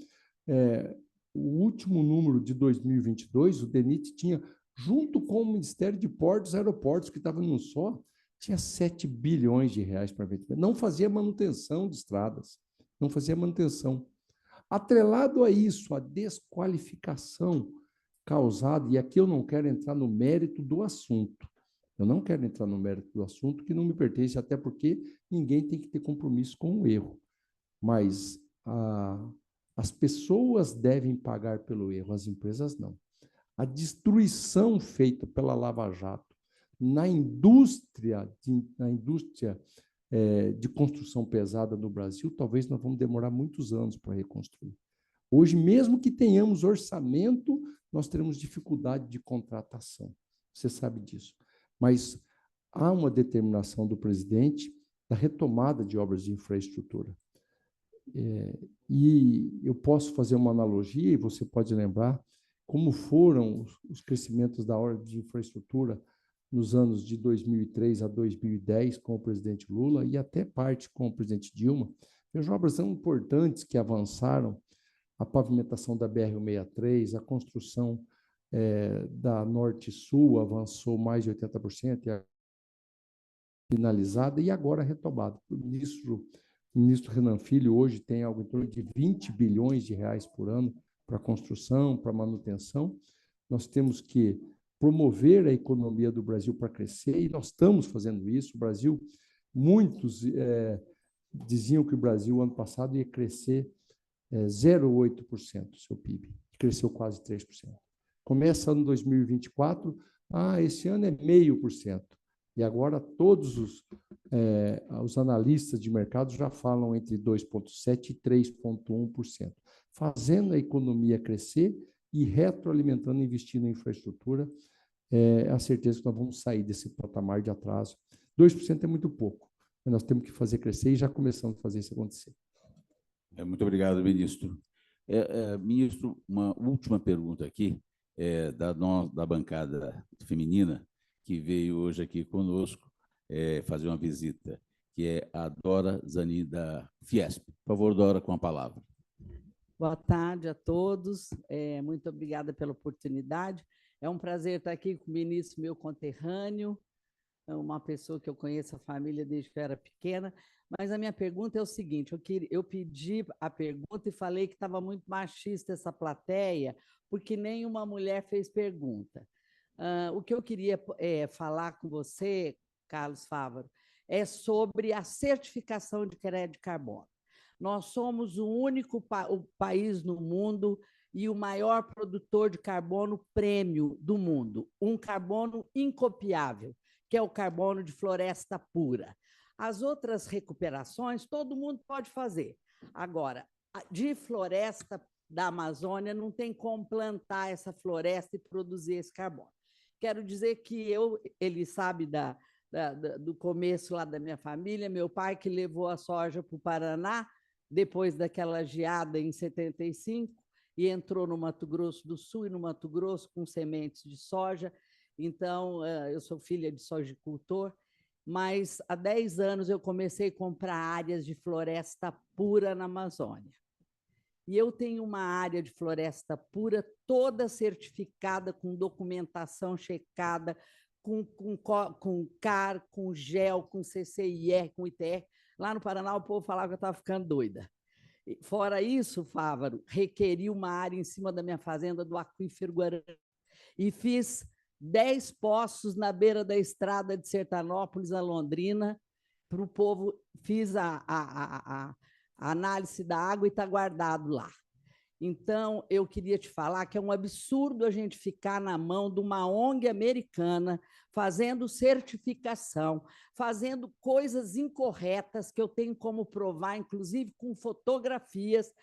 E: o último número de 2022, o DENIT tinha, junto com o Ministério de Portos e Aeroportos, que estava num só, tinha 7 bilhões de reais para investimento. Não fazia manutenção de estradas, não fazia manutenção. Atrelado a isso, a desqualificação causada, e aqui eu não quero entrar no mérito do assunto, que não me pertence, até porque ninguém tem que ter compromisso com o erro. Mas as pessoas devem pagar pelo erro, as empresas não. A destruição feita pela Lava Jato na indústria de construção pesada no Brasil, talvez nós vamos demorar muitos anos para reconstruir. Hoje, mesmo que tenhamos orçamento, nós teremos dificuldade de contratação. Você sabe disso. Mas há uma determinação do presidente da retomada de obras de infraestrutura. E eu posso fazer uma analogia, e você pode lembrar como foram os crescimentos da obra de infraestrutura nos anos de 2003 a 2010 com o presidente Lula e até parte com o presidente Dilma. As obras são importantes que avançaram, a pavimentação da BR-163, a construção da Norte-Sul avançou mais de 80%, e finalizada e agora retomada. O ministro Renan Filho hoje tem algo em torno de 20 bilhões de reais por ano para construção, para manutenção. Nós temos que promover a economia do Brasil para crescer, e nós estamos fazendo isso. O Brasil, muitos diziam que o Brasil, ano passado, ia crescer 0,8% do seu PIB, cresceu quase 3%. Começa ano 2024, esse ano é 0,5%, e agora todos os analistas de mercado já falam entre 2,7% e 3,1%, fazendo a economia crescer e retroalimentando, investindo em infraestrutura. A certeza que nós vamos sair desse patamar de atraso. 2% é muito pouco, mas nós temos que fazer crescer e já começamos a fazer isso acontecer.
A: Muito obrigado, ministro. Ministro, uma última pergunta aqui, da bancada feminina, que veio hoje aqui conosco fazer uma visita, que é a Dora Zanin, da Fiesp. Por favor, Dora, com a palavra.
N: Boa tarde a todos. Muito obrigada pela oportunidade. É um prazer estar aqui com o ministro, meu conterrâneo, uma pessoa que eu conheço a família desde que eu era pequena. Mas a minha pergunta é o seguinte: eu pedi a pergunta e falei que estava muito machista essa plateia, porque nenhuma mulher fez pergunta. O que eu queria falar com você, Carlos Fávaro, é sobre a certificação de crédito de carbono. Nós somos o único o país no mundo e o maior produtor de carbono prêmio do mundo, um carbono incopiável, que é o carbono de floresta pura. As outras recuperações todo mundo pode fazer. Agora, de floresta da Amazônia, não tem como plantar essa floresta e produzir esse carbono. Quero dizer que ele sabe do começo lá da minha família, meu pai que levou a soja para o Paraná, depois daquela geada em 75, e entrou no Mato Grosso do Sul e no Mato Grosso com sementes de soja. Então, eu sou filha de sojicultor, mas há 10 anos eu comecei a comprar áreas de floresta pura na Amazônia. E eu tenho uma área de floresta pura toda certificada, com documentação checada, com CAR, com GEL, com CCIR, com ITR. Lá no Paraná o povo falava que eu estava ficando doida. Fora isso, Fávaro, requeri uma área em cima da minha fazenda do Aquífero Guarani e fiz 10 poços na beira da estrada de Sertanópolis a Londrina para o povo. Fiz a análise da água e está guardado lá. Então, eu queria te falar que é um absurdo a gente ficar na mão de uma ONG americana fazendo certificação, fazendo coisas incorretas que eu tenho como provar, inclusive com fotografias,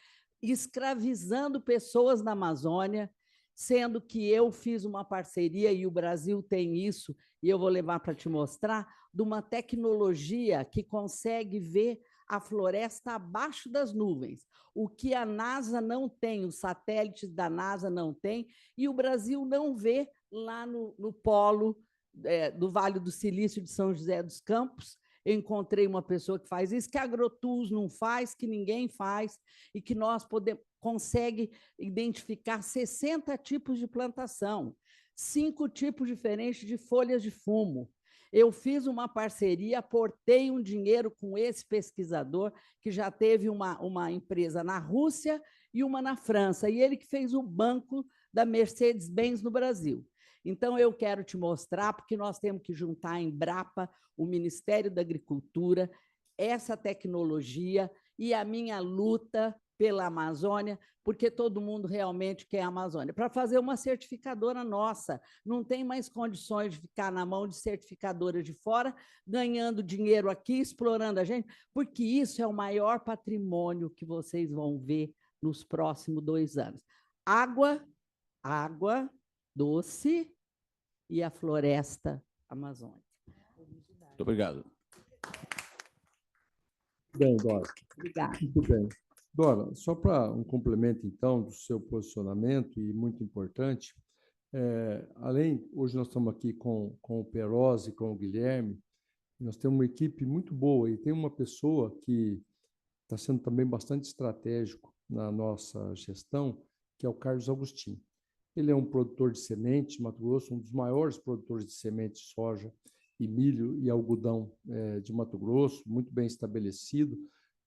N: escravizando pessoas na Amazônia, sendo que eu fiz uma parceria, e o Brasil tem isso, e eu vou levar para te mostrar, de uma tecnologia que consegue ver a floresta abaixo das nuvens, o que a NASA não tem, os satélites da NASA não têm, e o Brasil não vê lá no polo do Vale do Silício de São José dos Campos. Eu encontrei uma pessoa que faz isso, que a Agrotus não faz, que ninguém faz, e que nós consegue identificar 60 tipos de plantação, 5 tipos diferentes de folhas de fumo. Eu fiz uma parceria, aportei um dinheiro com esse pesquisador, que já teve uma empresa na Rússia e uma na França, e ele que fez o banco da Mercedes-Benz no Brasil. Então, eu quero te mostrar, porque nós temos que juntar a Embrapa, o Ministério da Agricultura, essa tecnologia e a minha luta pela Amazônia, porque todo mundo realmente quer a Amazônia. Para fazer uma certificadora nossa, não tem mais condições de ficar na mão de certificadoras de fora, ganhando dinheiro aqui, explorando a gente, porque isso é o maior patrimônio que vocês vão ver nos próximos 2 anos. Água doce e a floresta amazônica.
A: Muito obrigado.
E: Bem, Dora.
N: Obrigada.
E: Muito bem. Dora, só para um complemento, então, do seu posicionamento, e muito importante, hoje nós estamos aqui com o Peroz e com o Guilherme, nós temos uma equipe muito boa, e tem uma pessoa que está sendo também bastante estratégico na nossa gestão, que é o Carlos Agostinho. Ele é um produtor de semente de Mato Grosso, um dos maiores produtores de semente de soja e milho e algodão de Mato Grosso, muito bem estabelecido.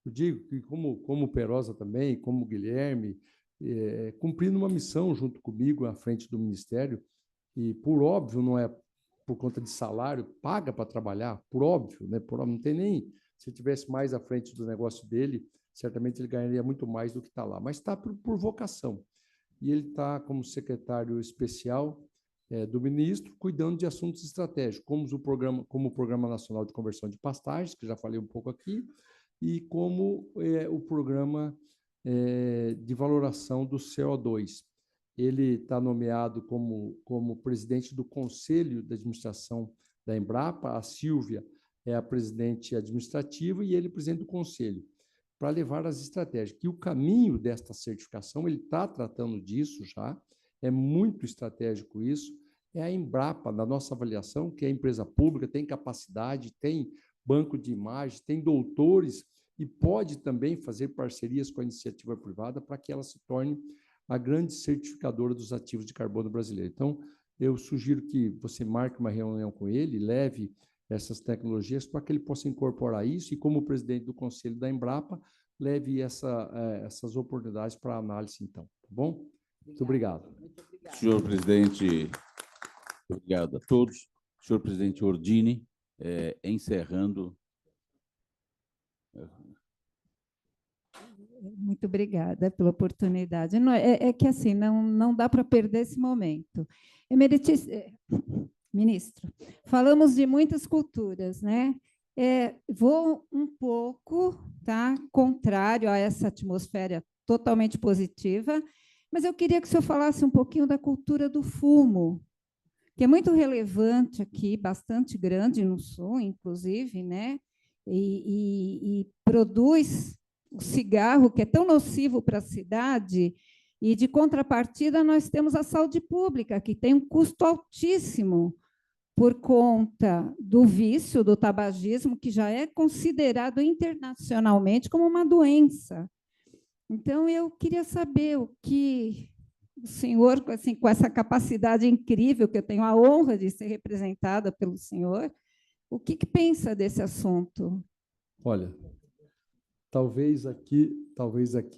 E: Eu digo que, como o Perosa também, como o Guilherme, cumprindo uma missão junto comigo à frente do Ministério, e, por óbvio, não é por conta de salário, paga para trabalhar, por óbvio, né? Não tem nem... Se tivesse mais à frente do negócio dele, certamente ele ganharia muito mais do que está lá, mas está por vocação. E ele está como secretário especial do ministro, cuidando de assuntos estratégicos, como o Programa Nacional de Conversão de Pastagens, que já falei um pouco aqui, e como o Programa de Valoração do CO2. Ele está nomeado como presidente do Conselho de Administração da Embrapa, a Sílvia é a presidente administrativa e ele presidente do Conselho, para levar as estratégias. E o caminho desta certificação, ele está tratando disso já, é muito estratégico isso, é a Embrapa, na nossa avaliação, que é empresa pública, tem capacidade, tem banco de imagens, tem doutores e pode também fazer parcerias com a iniciativa privada para que ela se torne a grande certificadora dos ativos de carbono brasileiro. Então, eu sugiro que você marque uma reunião com ele, leve essas tecnologias para que ele possa incorporar isso e, como presidente do Conselho da Embrapa, leve essas oportunidades para análise, então. Tá bom? Muito obrigado.
A: Senhor presidente, obrigado a todos. Senhor presidente Ordini, encerrando...
O: Muito obrigada pela oportunidade. É que assim, não dá para perder esse momento. Ministro, falamos de muitas culturas, né? Vou um pouco, tá, contrário a essa atmosfera totalmente positiva, mas eu queria que o senhor falasse um pouquinho da cultura do fumo, que é muito relevante aqui, bastante grande no Sul, inclusive, né? E produz o cigarro, que é tão nocivo para a cidade, e, de contrapartida, nós temos a saúde pública, que tem um custo altíssimo por conta do vício, do tabagismo, que já é considerado internacionalmente como uma doença. Então, eu queria saber o que o senhor, assim, com essa capacidade incrível, que eu tenho a honra de ser representada pelo senhor, o que pensa desse assunto?
E: Olha, talvez aqui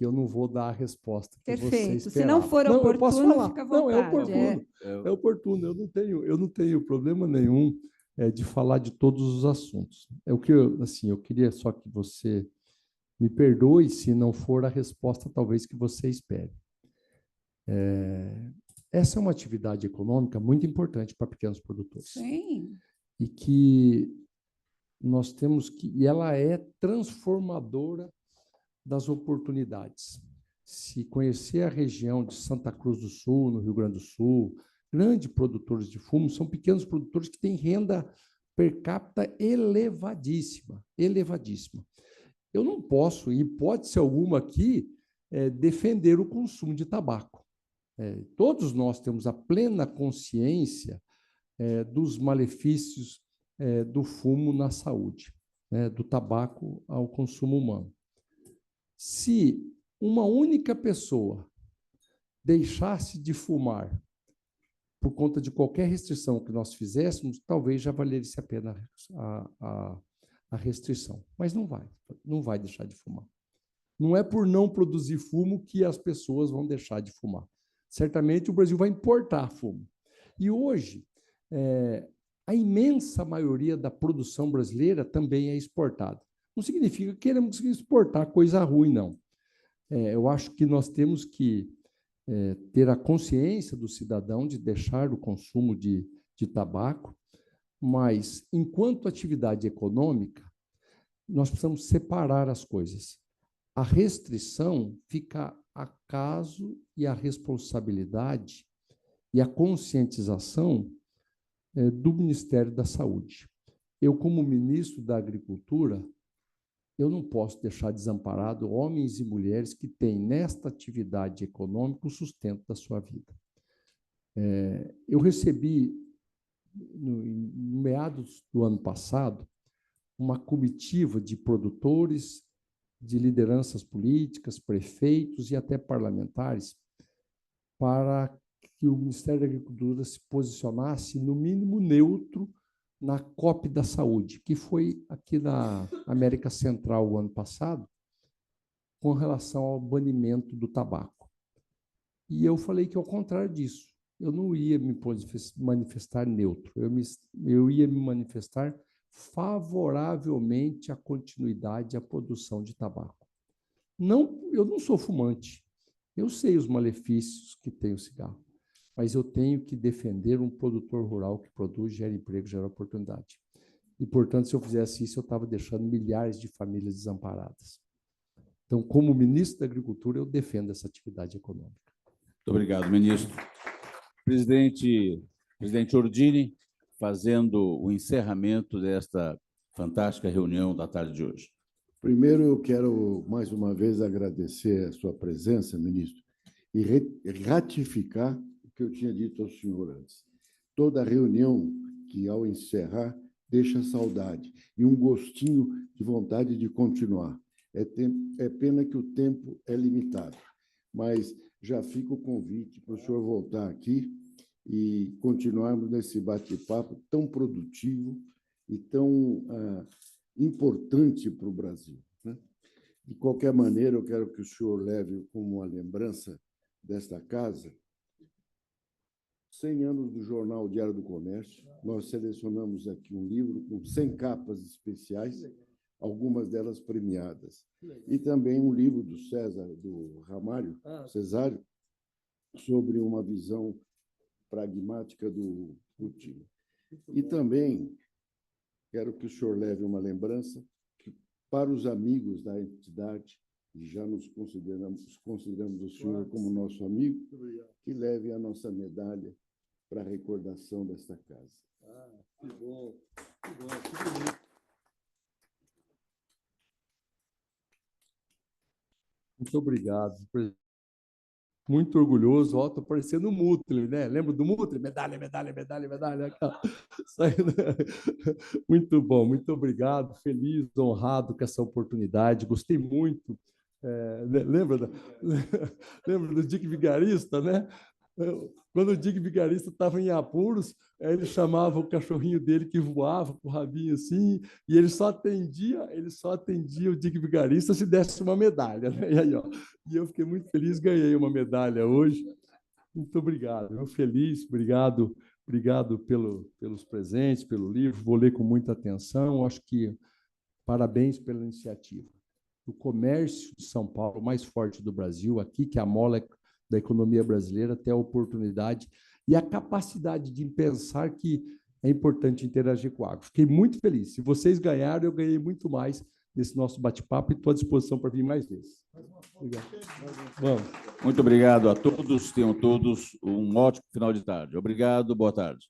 E: eu não vou dar a resposta que você
O: Perfeito.
E: esperava.
O: Se não for
E: eu
O: oportuno,
E: posso falar.
O: fica à
E: Não, é
O: vontade.
E: oportuno. É oportuno. Eu não tenho problema nenhum de falar de todos os assuntos. É o que eu queria só que você me perdoe se não for a resposta talvez que você espere. Essa é uma atividade econômica muito importante para pequenos produtores.
O: Sim.
E: E que nós temos que... E ela é transformadora das oportunidades. Se conhecer a região de Santa Cruz do Sul, no Rio Grande do Sul, grandes produtores de fumo, são pequenos produtores que têm renda per capita elevadíssima, elevadíssima. Eu não posso, em hipótese alguma aqui, defender o consumo de tabaco. Todos nós temos a plena consciência dos malefícios do fumo na saúde, do tabaco ao consumo humano. Se uma única pessoa deixasse de fumar por conta de qualquer restrição que nós fizéssemos, talvez já valesse a pena a restrição. Mas não vai deixar de fumar. Não é por não produzir fumo que as pessoas vão deixar de fumar. Certamente o Brasil vai importar fumo. E hoje, a imensa maioria da produção brasileira também é exportada. Não significa que queremos exportar coisa ruim, não. Eu acho que nós temos que ter a consciência do cidadão de deixar o consumo de tabaco, mas, enquanto atividade econômica, nós precisamos separar as coisas. A restrição fica a caso e a responsabilidade e a conscientização do Ministério da Saúde. Eu, como ministro da Agricultura, eu não posso deixar desamparado homens e mulheres que têm, nesta atividade econômica, o sustento da sua vida. Eu recebi, no meados do ano passado, uma comitiva de produtores, de lideranças políticas, prefeitos e até parlamentares, para que o Ministério da Agricultura se posicionasse, no mínimo, neutro na COP da Saúde, que foi aqui na América Central o ano passado, com relação ao banimento do tabaco. E eu falei que, ao contrário disso, eu não ia me manifestar neutro, eu ia me manifestar favoravelmente à continuidade à produção de tabaco. Eu não sou fumante, eu sei os malefícios que tem o cigarro, mas eu tenho que defender um produtor rural que produz, gera emprego, gera oportunidade. E, portanto, se eu fizesse isso, eu estava deixando milhares de famílias desamparadas. Então, como ministro da Agricultura, eu defendo essa atividade econômica.
A: Muito obrigado, ministro. Presidente Ordini, fazendo o encerramento desta fantástica reunião da tarde de hoje.
C: Primeiro, eu quero, mais uma vez, agradecer a sua presença, ministro, e ratificar o que eu tinha dito ao senhor antes. Toda reunião que, ao encerrar, deixa saudade e um gostinho de vontade de continuar. É pena que o tempo é limitado, mas já fica o convite para o senhor voltar aqui e continuarmos nesse bate-papo tão produtivo e tão importante para o Brasil, né? De qualquer maneira, eu quero que o senhor leve como uma lembrança desta casa 100 anos do jornal Diário do Comércio. Nós selecionamos aqui um livro com 100 capas especiais algumas delas premiadas. E também um livro do Ramário, Cesário, sobre uma visão pragmática do Putin. E também quero que o senhor leve uma lembrança que, para os amigos da entidade, e já nos consideramos o senhor como nosso amigo, que leve a nossa medalha para a recordação desta casa.
E: Que bom, que bonito. Muito obrigado. Muito orgulhoso. Ó, estou parecendo o Muttley, né? Lembra do Muttley? Medalha, medalha, medalha, medalha. Muito bom, muito obrigado. Feliz, honrado com essa oportunidade. Gostei muito. Lembra do Dick Vigarista, né? Quando o Dick Vigarista estava em apuros, ele chamava o cachorrinho dele que voava com o rabinho assim, e ele só atendia o Dick Vigarista se desse uma medalha, né? E eu fiquei muito feliz, ganhei uma medalha hoje. Muito obrigado, eu feliz, obrigado pelos presentes, pelo livro, vou ler com muita atenção, acho que parabéns pela iniciativa. O comércio de São Paulo, mais forte do Brasil, aqui que é a mola da economia brasileira, tem a oportunidade e a capacidade de pensar que é importante interagir com o agro. Fiquei muito feliz. Se vocês ganharam, eu ganhei muito mais nesse nosso bate-papo e estou à disposição para vir mais vezes. Obrigado.
A: Vamos. Muito obrigado a todos. Tenham todos um ótimo final de tarde. Obrigado, boa tarde.